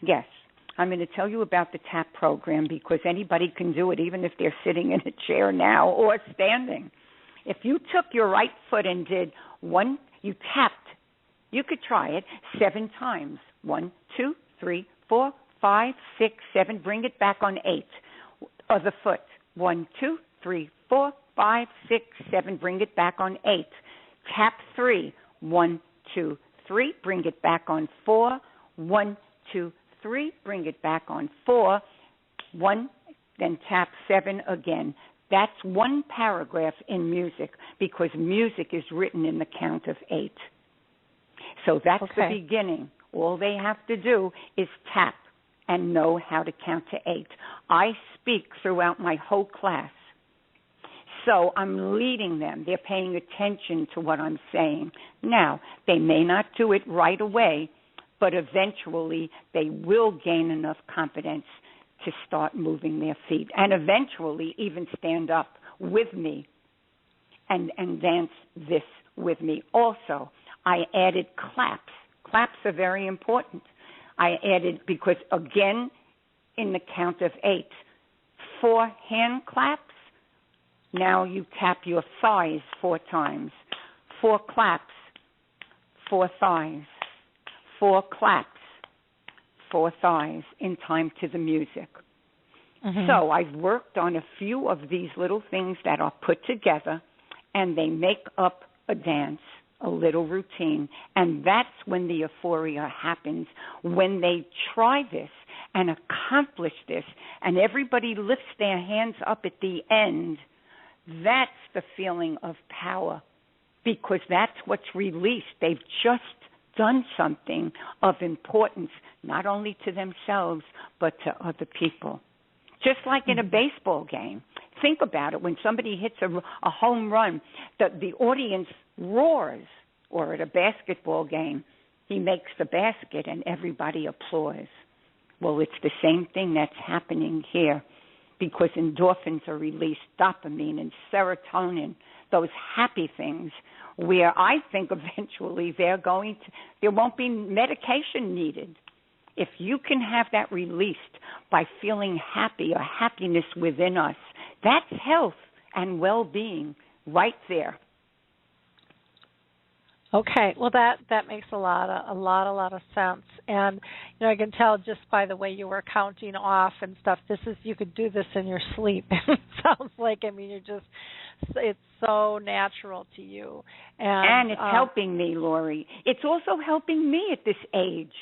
Yes. I'm going to tell you about the TAP program because anybody can do it, even if they're sitting in a chair now or standing. If you took your right foot and did you tapped, you could try it 7 times. 1, 2, 3, 4, 5, 6, 7. Bring it back on 8. Other foot. 1, 2, 3, 4, 5, 6, 7. Bring it back on 8. Tap 3. 1, 2, 3. Bring it back on 4. 1, 2, 3. Bring it back on 4. 1. Then tap 7 again. That's one paragraph in music because music is written in the count of 8. So that's the beginning. All they have to do is tap and know how to count to 8. I speak throughout my whole class. So I'm leading them. They're paying attention to what I'm saying. Now, they may not do it right away, but eventually they will gain enough confidence to start moving their feet and eventually even stand up with me and dance this with me. Also, I added claps. Claps are very important. I added, because again, in the count of 8, 4 hand claps. Now you tap your thighs 4 times. 4 claps, 4 thighs. 4 claps, 4 thighs in time to the music. So I've worked on a few of these little things that are put together, and they make up a dance, a little routine, and that's when the euphoria happens, when they try this and accomplish this, and everybody lifts their hands up at the end. That's the feeling of power, because that's what's released. They've just done something of importance, not only to themselves, but to other people. Just like in a baseball game. Think about it. When somebody hits a home run, the audience roars. Or at a basketball game, he makes the basket and everybody applauds. Well, it's the same thing that's happening here because endorphins are released, dopamine and serotonin, those happy things, where I think eventually there won't be medication needed. If you can have that released by feeling happy or happiness within us, that's health and well-being right there. Okay, well that makes a lot of sense, and I can tell just by the way you were counting off and stuff. You could do this in your sleep. It sounds like it's so natural to you, and it's helping me, Lori. It's also helping me at this age.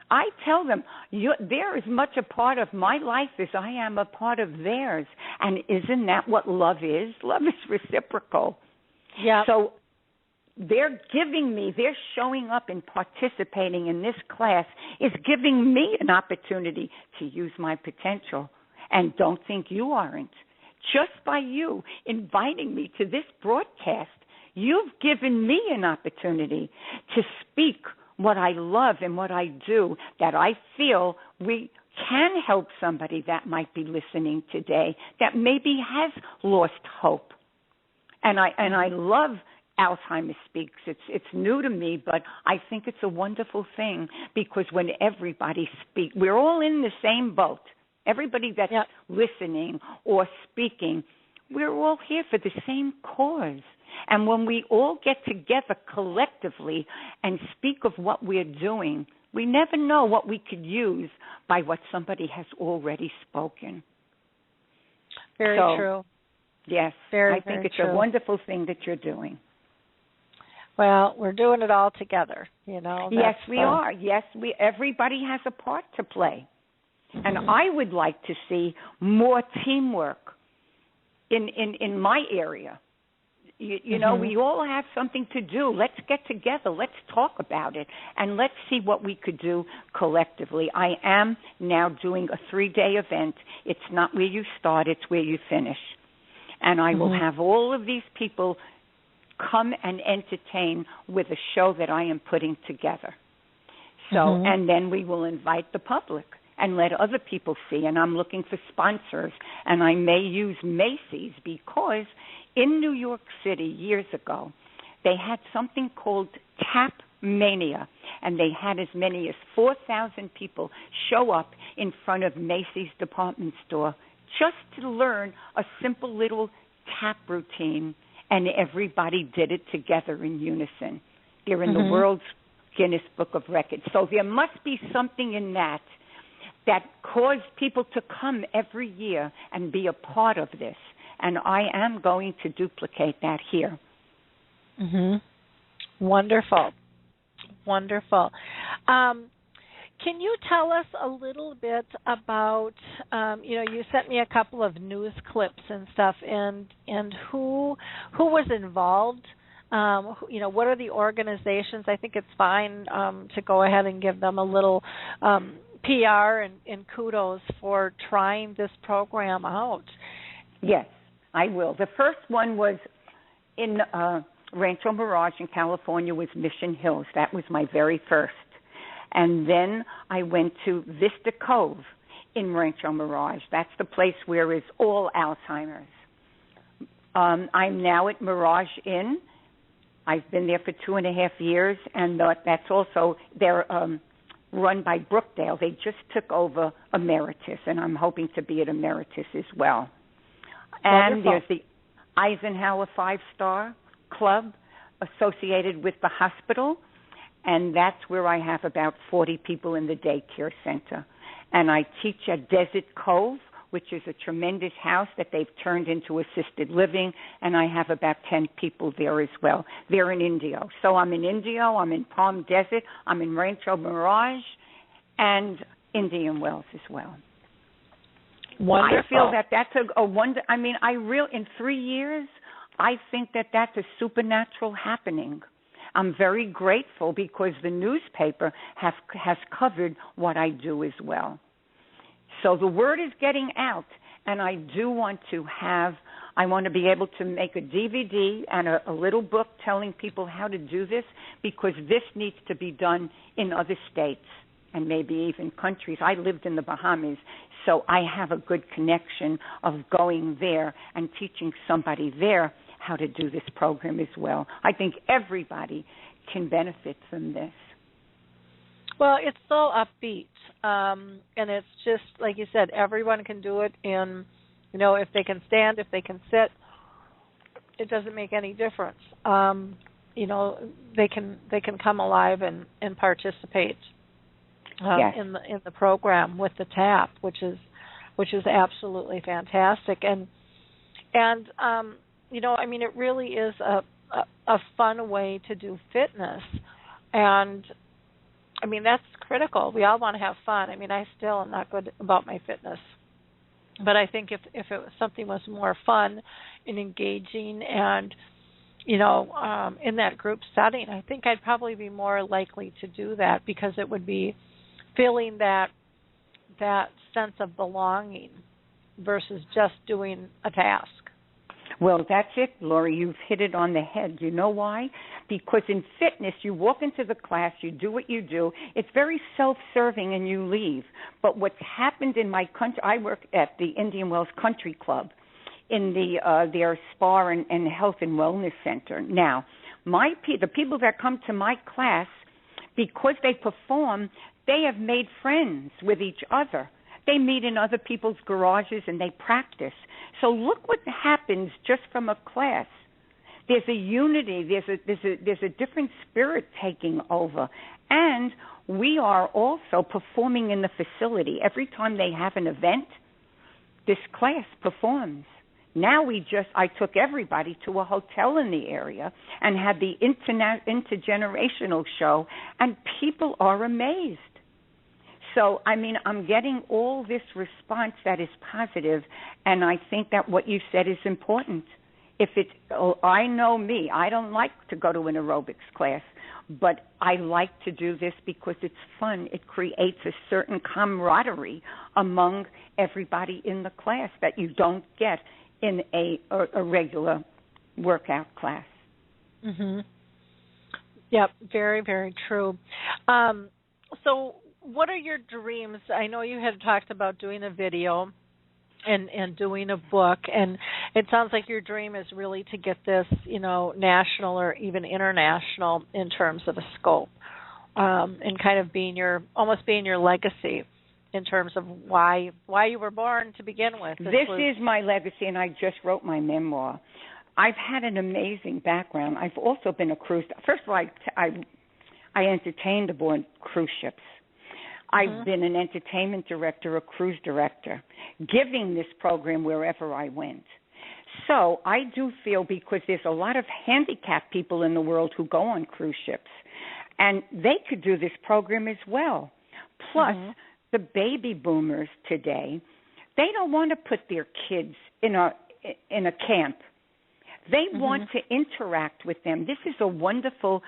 I tell them they're as much a part of my life as I am a part of theirs, and isn't that what love is? Love is reciprocal. Yeah. So they're showing up and participating in this class is giving me an opportunity to use my potential. And don't think you aren't. Just by you inviting me to this broadcast, you've given me an opportunity to speak what I love and what I do, that I feel we can help somebody that might be listening today that maybe has lost hope. And I love Alzheimer Speaks. It's new to me, but I think it's a wonderful thing because when everybody speaks, we're all in the same boat. Everybody that's listening or speaking, we're all here for the same cause. And when we all get together collectively and speak of what we're doing, we never know what we could use by what somebody has already spoken. Very true. Yes, I think it's a wonderful thing that you're doing. Well, we're doing it all together, Yes, we are. Yes, everybody has a part to play. And I would like to see more teamwork in my area. You know, we all have something to do. Let's get together. Let's talk about it. And let's see what we could do collectively. I am now doing a 3-day event. It's not where you start, it's where you finish. And I will have all of these people come and entertain with a show that I am putting together. So, and then we will invite the public and let other people see. And I'm looking for sponsors. And I may use Macy's because in New York City years ago, they had something called Tap Mania. And they had as many as 4,000 people show up in front of Macy's department store just to learn a simple little tap routine. And everybody did it together in unison. They're in the World's Guinness Book of Records. So there must be something in that caused people to come every year and be a part of this. And I am going to duplicate that here. Wonderful. Wonderful. Can you tell us a little bit about, you sent me a couple of news clips and stuff, and who was involved? What are the organizations? I think it's fine to go ahead and give them a little PR and kudos for trying this program out. Yes, I will. The first one was in Rancho Mirage in California, was Mission Hills. That was my very first. And then I went to Vista Cove in Rancho Mirage. That's the place where it's all Alzheimer's. I'm now at Mirage Inn. I've been there for 2.5 years, and that's also, they're run by Brookdale. They just took over Emeritus, and I'm hoping to be at Emeritus as well. And there's the Eisenhower 5-Star Club associated with the hospital. And that's where I have about 40 people in the daycare center. And I teach at Desert Cove, which is a tremendous house that they've turned into assisted living, and I have about 10 people there as well. They're in Indio. So I'm in Indio, I'm in Palm Desert, I'm in Rancho Mirage, and Indian Wells as well. Wonderful. I feel that that's a wonder. I mean, in 3 years, I think that that's a supernatural happening. I'm very grateful because the newspaper has covered what I do as well. So the word is getting out, and I do want to be able to make a DVD and a little book telling people how to do this, because this needs to be done in other states and maybe even countries. I lived in the Bahamas, so I have a good connection of going there and teaching somebody there how to do this program as well. I think everybody can benefit from this. Well, it's so upbeat, and it's just, like you said, everyone can do it in, if they can stand, if they can sit, it doesn't make any difference. they can come alive and participate Yes. in the program with the TAP, which is absolutely fantastic. And it really is a fun way to do fitness. And that's critical. We all want to have fun. I still am not good about my fitness, but I think if something was more fun and engaging and in that group setting, I think I'd probably be more likely to do that, because it would be feeling that sense of belonging versus just doing a task. Well, that's it, Lori. You've hit it on the head. You know why? Because in fitness, you walk into the class, you do what you do. It's very self-serving, and you leave. But what's happened in my country, I work at the Indian Wells Country Club in their spa and health and wellness center. Now, the people that come to my class, because they perform, they have made friends with each other. They meet in other people's garages and they practice. So look what happens just from a class. There's a unity. There's a different spirit taking over, and we are also performing in the facility. Every time they have an event, this class performs. Now I took everybody to a hotel in the area and had the intergenerational show, and people are amazed. So, I'm getting all this response that is positive, and I think that what you said is important. I know me, I don't like to go to an aerobics class, but I like to do this because it's fun. It creates a certain camaraderie among everybody in the class that you don't get in a regular workout class. Mhm. Yep, very, very true. So what are your dreams? I know you had talked about doing a video and doing a book, and it sounds like your dream is really to get this, national or even international in terms of a scope, and kind of being your legacy in terms of why you were born to begin with. This is my legacy, and I just wrote my memoir. I've had an amazing background. I've also been a cruise. First of all, I entertained aboard cruise ships. I've been an entertainment director, a cruise director, giving this program wherever I went. So I do feel, because there's a lot of handicapped people in the world who go on cruise ships, and they could do this program as well. Plus, the baby boomers today, they don't want to put their kids in a camp. They want to interact with them. This is a wonderful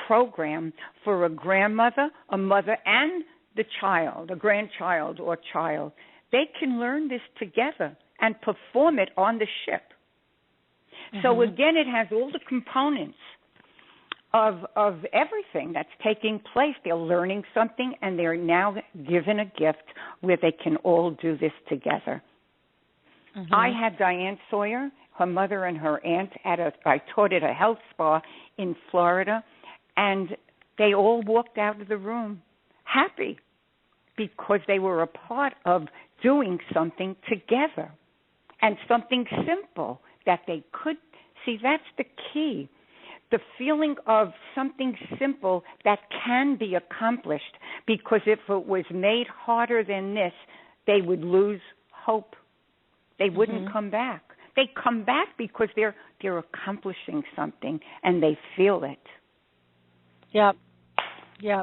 program for a grandmother, a mother, and the child, a grandchild or child. They can learn this together and perform it on the ship. So again, it has all the components of everything that's taking place. They're learning something, and they're now given a gift where they can all do this together. I had Diane Sawyer, her mother and her aunt, I taught at a health spa in Florida, and they all walked out of the room happy because they were a part of doing something together, and something simple that they could see. That's the key. The feeling of something simple that can be accomplished, because if it was made harder than this, they would lose hope. They wouldn't come back. They come back because they're accomplishing something and they feel it. Yep.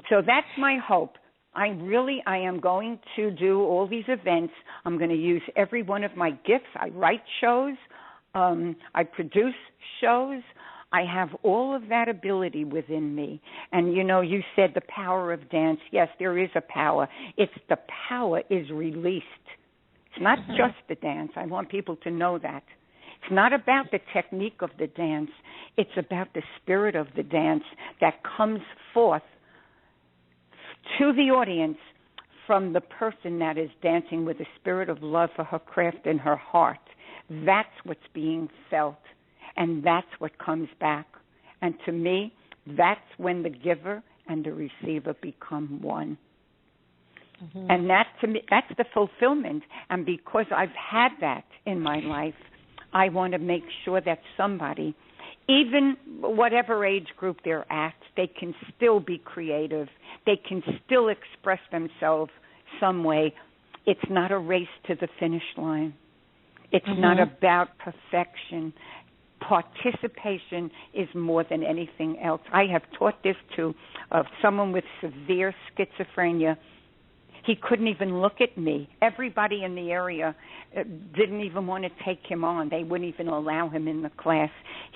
So that's my hope. I am going to do all these events. I'm going to use every one of my gifts. I write shows. I produce shows. I have all of that ability within me. And, you said the power of dance. Yes, there is a power. The power is released. It's not just the dance. I want people to know that. It's not about the technique of the dance. It's about the spirit of the dance that comes forth to the audience from the person that is dancing with a spirit of love for her craft in her heart. That's what's being felt, and that's what comes back. And to me, that's when the giver and the receiver become one. And that, to me, that's the fulfillment. And because I've had that in my life, I want to make sure that somebody even whatever age group they're at, they can still be creative. They can still express themselves some way. It's not a race to the finish line. It's not about perfection. Participation is more than anything else. I have taught this to someone with severe schizophrenia. He couldn't even look at me. Everybody in the area didn't even want to take him on. They wouldn't even allow him in the class.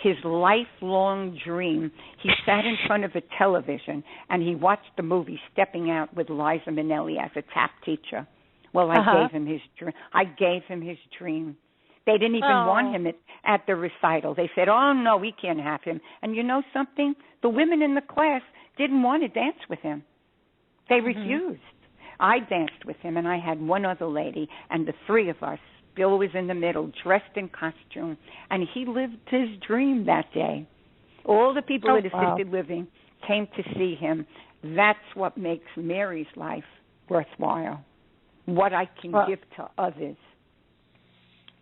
His lifelong dream, he sat in front of a television and he watched the movie Stepping Out with Liza Minnelli as a tap teacher. Well, I gave him his dream. I gave him his dream. They didn't even want him at the recital. They said, oh, no, we can't have him. And you know something? The women in the class didn't want to dance with him. They refused. I danced with him, and I had one other lady, and the three of us, Bill was in the middle, dressed in costume, and he lived his dream that day. All the people at assisted living came to see him. That's what makes Mary's life worthwhile, what I can give to others.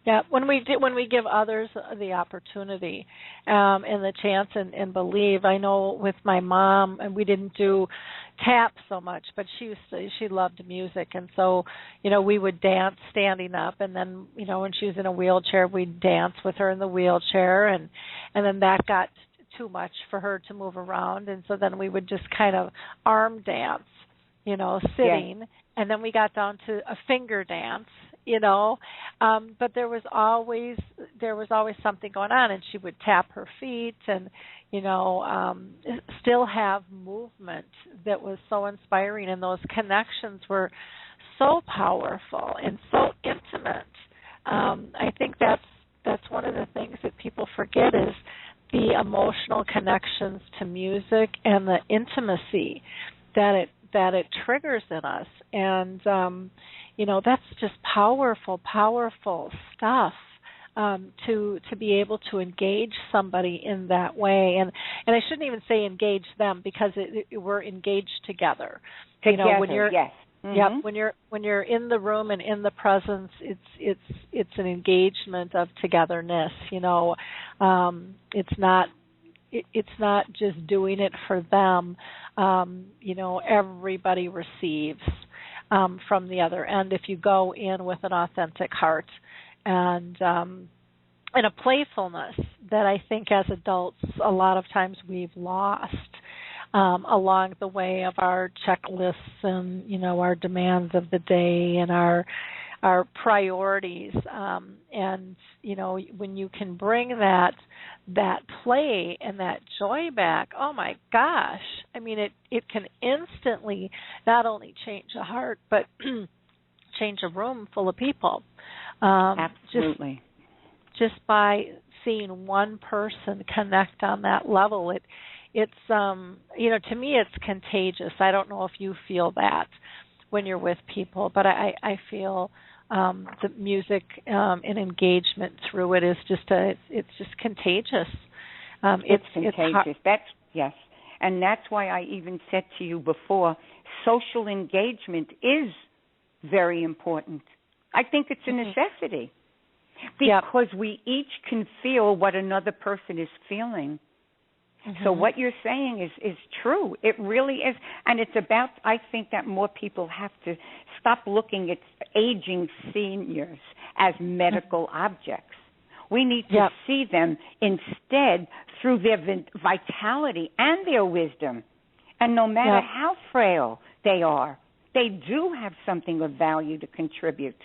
Yeah, when we give others the opportunity and the chance and believe. I know with my mom, and we didn't do tap so much, but she loved music, and so we would dance standing up, and then when she was in a wheelchair, we'd dance with her in the wheelchair, and then that got too much for her to move around, and so then we would just kind of arm dance, sitting, and then we got down to a finger dance. But there was always something going on, and she would tap her feet and still have movement that was so inspiring, and those connections were so powerful and so intimate. I think that's one of the things that people forget is the emotional connections to music and the intimacy that it triggers in us, and that's just powerful stuff to be able to engage somebody in that way, and I shouldn't even say engage them because we're engaged together. When you're when you're in the room and in the presence, it's an engagement of togetherness. It's not just doing it for them. Everybody receives from the other end if you go in with an authentic heart and a playfulness that I think as adults a lot of times we've lost along the way of our checklists and our demands of the day and our priorities, and when you can bring that play and that joy back, oh my gosh, I mean it can instantly not only change a heart but change a room full of people. Absolutely. Just by seeing one person connect on that level, it's to me it's contagious. I don't know if you feel that when you're with people, but I feel the music and engagement through it is it's just contagious. It's contagious. Yes, and that's why I even said to you before, social engagement is very important. I think it's a necessity because we each can feel what another person is feeling. So what you're saying is true. It really is. And it's about, I think that more people have to stop looking at aging seniors as medical objects. We need to see them instead through their vitality and their wisdom. And no matter how frail they are, they do have something of value to contribute.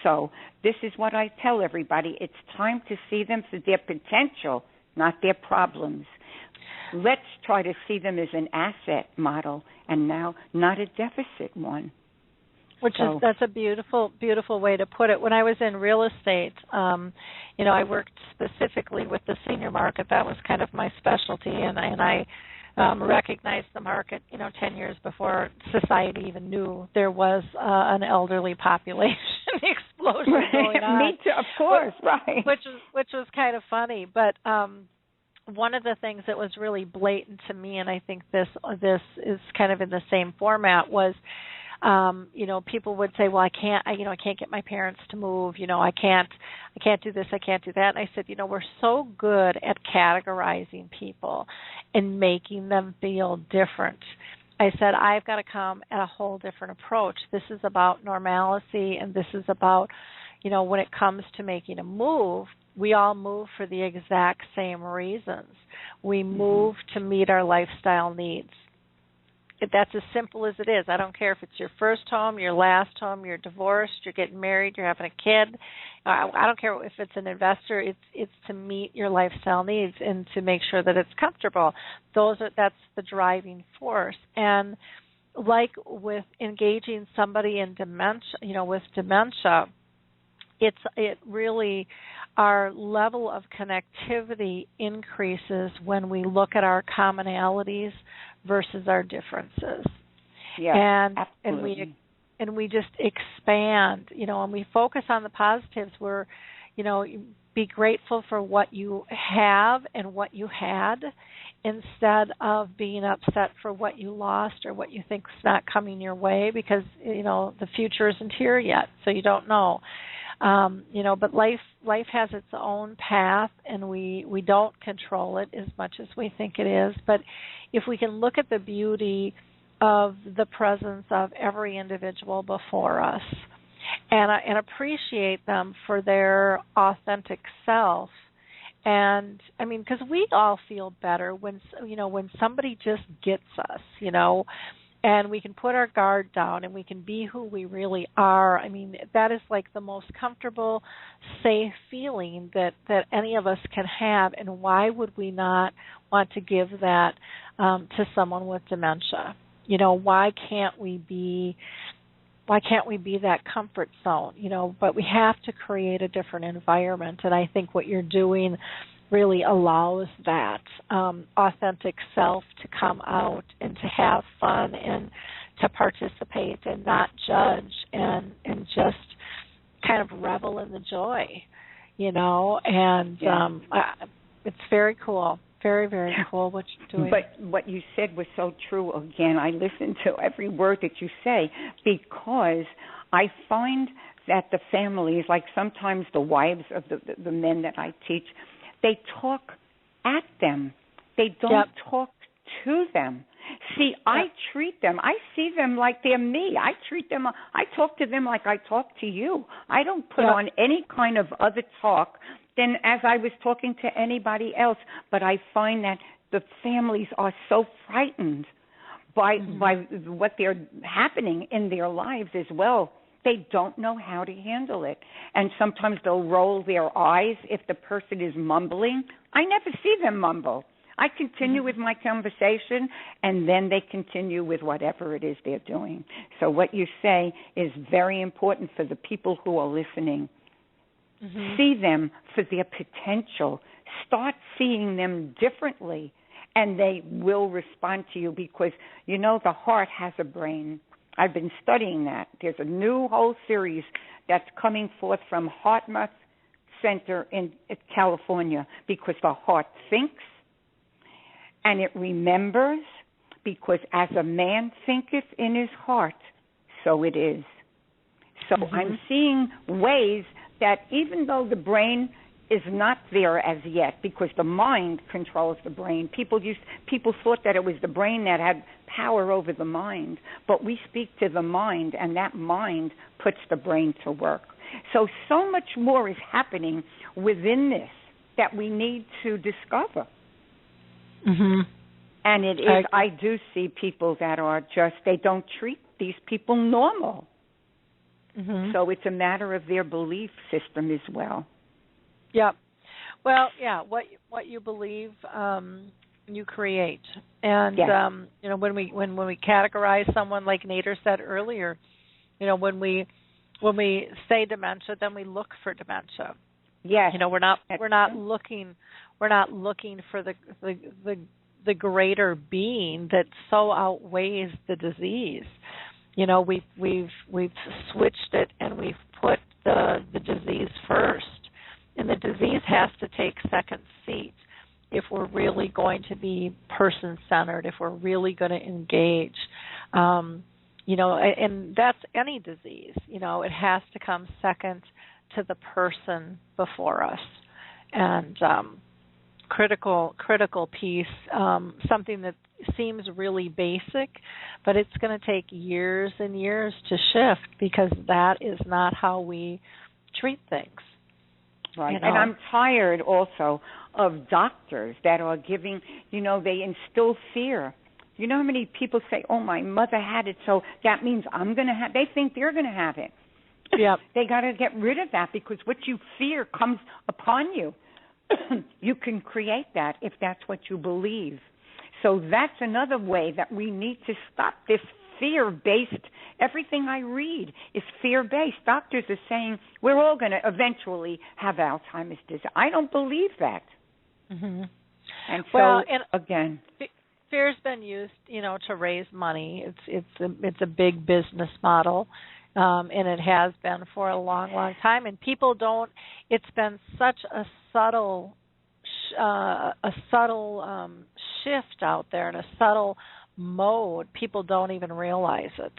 So this is what I tell everybody. It's time to see them for their potential, not their problems. Let's try to see them as an asset model and now not a deficit one. That's a beautiful way to put it. When I was in real estate, I worked specifically with the senior market. That was kind of my specialty, and I recognized the market, 10 years before society even knew there was an elderly population explosion going on. Me too, of course, right. Which was kind of funny, but one of the things that was really blatant to me, and I think this is kind of in the same format, was People would say, well, I can't get my parents to move. I can't do this, I can't do that. And I said, we're so good at categorizing people and making them feel different. I said, I've got to come at a whole different approach. This is about normalcy, and this is about, when it comes to making a move, we all move for the exact same reasons. We move to meet our lifestyle needs. That's as simple as it is. I don't care if it's your first home, your last home, you're divorced, you're getting married, you're having a kid. I don't care if it's an investor. It's to meet your lifestyle needs and to make sure that it's comfortable. That's the driving force. And like with engaging somebody in dementia, with dementia, it really, our level of connectivity increases when we look at our commonalities versus our differences. Yeah, and we just expand, and we focus on the positives. We're, be grateful for what you have and what you had, instead of being upset for what you lost or what you think is not coming your way, because the future isn't here yet, so you don't know. But life has its own path, and we don't control it as much as we think it is. But if we can look at the beauty of the presence of every individual before us, and appreciate them for their authentic self, and because we all feel better when somebody just gets us, and we can put our guard down and we can be who we really are. That is like the most comfortable, safe feeling that any of us can have. And why would we not want to give that to someone with dementia? Why can't we be that comfort zone? But we have to create a different environment. And I think what you're doing really allows that authentic self to come out and to have fun and to participate and not judge and just kind of revel in the joy, and it's very cool. Very, very cool what you're doing. But what you said was so true. Again, I listen to every word that you say, because I find that the families, like sometimes the wives of the men that I teach, they talk at them. They don't talk to them. See, I treat them. I see them like they're me. I treat them. I talk to them like I talk to you. I don't put on any kind of other talk than as I was talking to anybody else. But I find that the families are so frightened by what they're happening in their lives as well. They don't know how to handle it. And sometimes they'll roll their eyes if the person is mumbling. I never see them mumble. I continue with my conversation, and then they continue with whatever it is they're doing. So what you say is very important for the people who are listening. See them for their potential. Start seeing them differently, and they will respond to you, because, the heart has a brain. I've been studying that. There's a new whole series that's coming forth from HeartMath Center in California, because the heart thinks and it remembers, because as a man thinketh in his heart, so it is. So I'm seeing ways that even though the brain is not there as yet, because the mind controls the brain. People thought that it was the brain that had power over the mind, but we speak to the mind, and that mind puts the brain to work. So much more is happening within this that we need to discover. And it is, I do see people that are just, they don't treat these people normal. So it's a matter of their belief system as well. Yeah. Well, what you believe, you create. And when we categorize someone, like Nader said earlier, when we say dementia, then we look for dementia. Yes. We're not looking for the greater being that so outweighs the disease. We've switched it, and we've put the disease first. And the disease has to take second seat if we're really going to be person-centered, if we're really going to engage. and that's any disease. It has to come second to the person before us. And critical piece, something that seems really basic, but it's going to take years and years to shift because that is not how we treat things. Right. And I'm tired also of doctors that are giving, they instill fear. You know how many people say, oh, my mother had it, so that means I'm going to have, they think they're going to have it. Yep. They got to get rid of that because what you fear comes upon you. You can create that if that's what you believe. So that's another way that we need to stop this fear-based. Everything I read is fear-based. Doctors are saying we're all going to eventually have Alzheimer's disease. I don't believe that. Mm-hmm. And so, again, fear's been used, to raise money. It's a big business model, and it has been for a long, long time. And people don't. It's been such a subtle shift out there, and a subtle mode. People don't even realize it.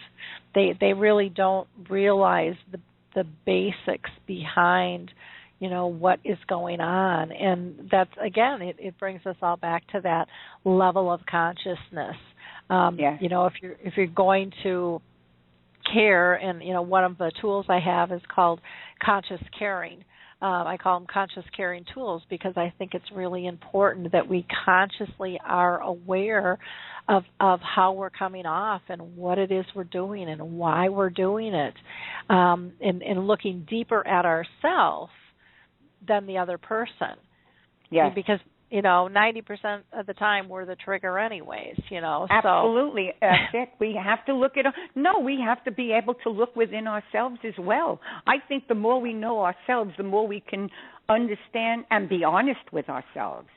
They really don't realize the basics behind what is going on. And that's, again, it brings us all back to that level of consciousness. Yes. If you're going to care, and one of the tools I have is called conscious caring. I call them conscious caring tools because I think it's really important that we consciously are aware of how we're coming off and what it is we're doing and why we're doing it, and looking deeper at ourselves than the other person. Yes. Because 90% of the time we're the trigger anyways, Absolutely. That's it. We have to look at we have to be able to look within ourselves as well. I think the more we know ourselves, the more we can understand and be honest with ourselves,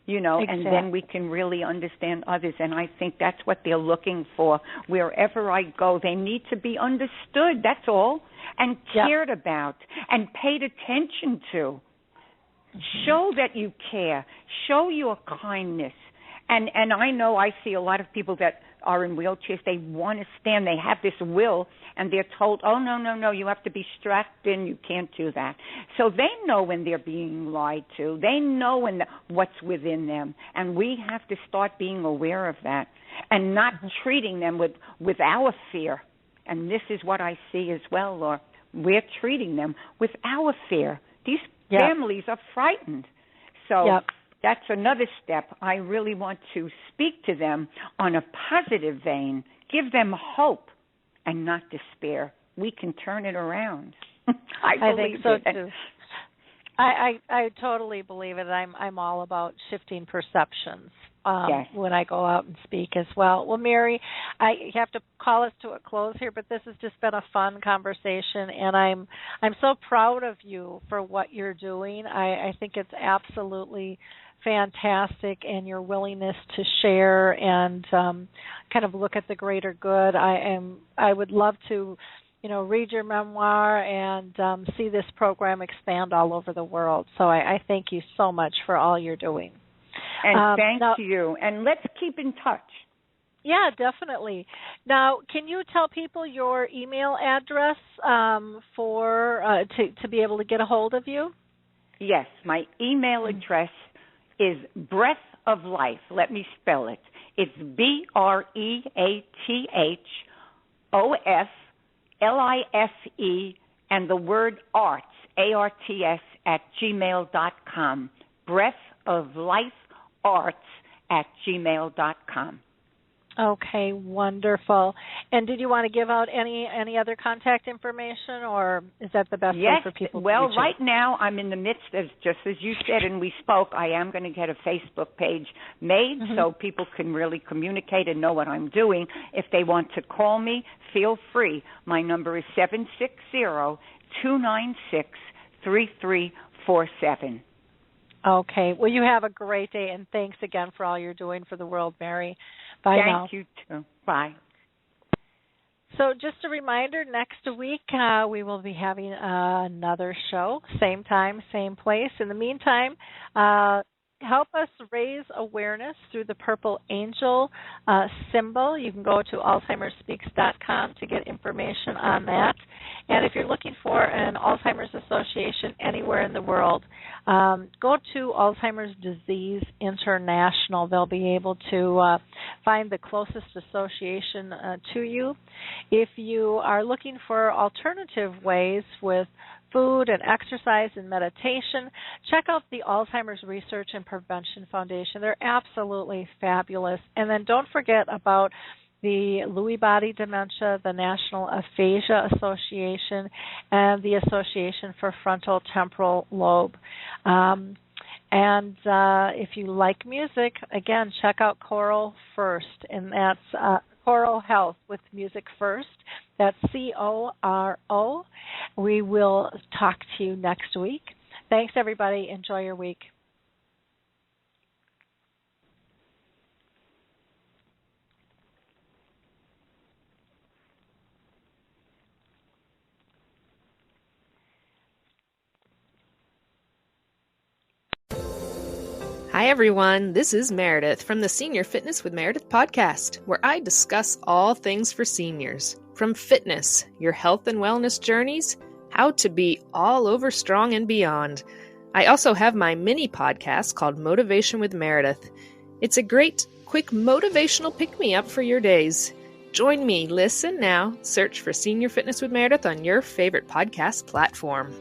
Exactly. and then we can really understand others. And I think that's what they're looking for. Wherever I go, they need to be understood, that's all, and cared about and paid attention to. Show that you care. Show your kindness. And I know I see a lot of people that are in wheelchairs. They want to stand. They have this will, and they're told, oh, no, you have to be strapped in. You can't do that. So they know when they're being lied to. They know what's within them. And we have to start being aware of that and not treating them with our fear. And this is what I see as well, Laura. We're treating them with our fear. These families are frightened. So that's another step. I really want to speak to them on a positive vein, give them hope and not despair. We can turn it around. I think so too. I totally believe it. I'm all about shifting perceptions when I go out and speak as well. Well, Mary, I have to call us to a close here, but this has just been a fun conversation, and I'm so proud of you for what you're doing. I think it's absolutely fantastic, and your willingness to share and kind of look at the greater good. I would love to read your memoir and see this program expand all over the world. So I thank you so much for all you're doing. And thank you. And let's keep in touch. Yeah, definitely. Now, can you tell people your email address to be able to get a hold of you? Yes, my email address is Breath of Life. Let me spell it. It's BREATHOFLIFE and the word arts, ARTS, @gmail.com. Breath of Life Arts @gmail.com. Okay, wonderful. And did you want to give out any other contact information, or is that the best way for people to reach you? Well, right now I'm in the midst of, just as you said and we spoke, I am going to get a Facebook page made so people can really communicate and know what I'm doing. If they want to call me, feel free. My number is 760-296-3347. Okay. Well, you have a great day, and thanks again for all you're doing for the world, Mary. Bye now. Thank you, too. Bye. So just a reminder, next week we will be having another show, same time, same place. In the meantime, help us raise awareness through the purple angel symbol. You can go to alzheimersspeaks.com to get information on that. And if you're looking for an Alzheimer's Association anywhere in the world, go to Alzheimer's Disease International. They'll be able to find the closest association to you. If you are looking for alternative ways with food and exercise and meditation, check out the Alzheimer's Research and Prevention Foundation. They're absolutely fabulous. And then don't forget about the Lewy Body Dementia, the National Aphasia Association, and the Association for Frontal Temporal Lobe. And if you like music, again, check out Choral First, and that's Choral Health with Music First. That's CORO. We will talk to you next week. Thanks, everybody. Enjoy your week. Hi, everyone. This is Meredith from the Senior Fitness with Meredith podcast, where I discuss all things for seniors, from fitness, your health and wellness journeys, how to be all over strong and beyond. I also have my mini podcast called Motivation with Meredith. It's a great, quick motivational pick-me-up for your days. Join me, listen now, search for Senior Fitness with Meredith on your favorite podcast platform.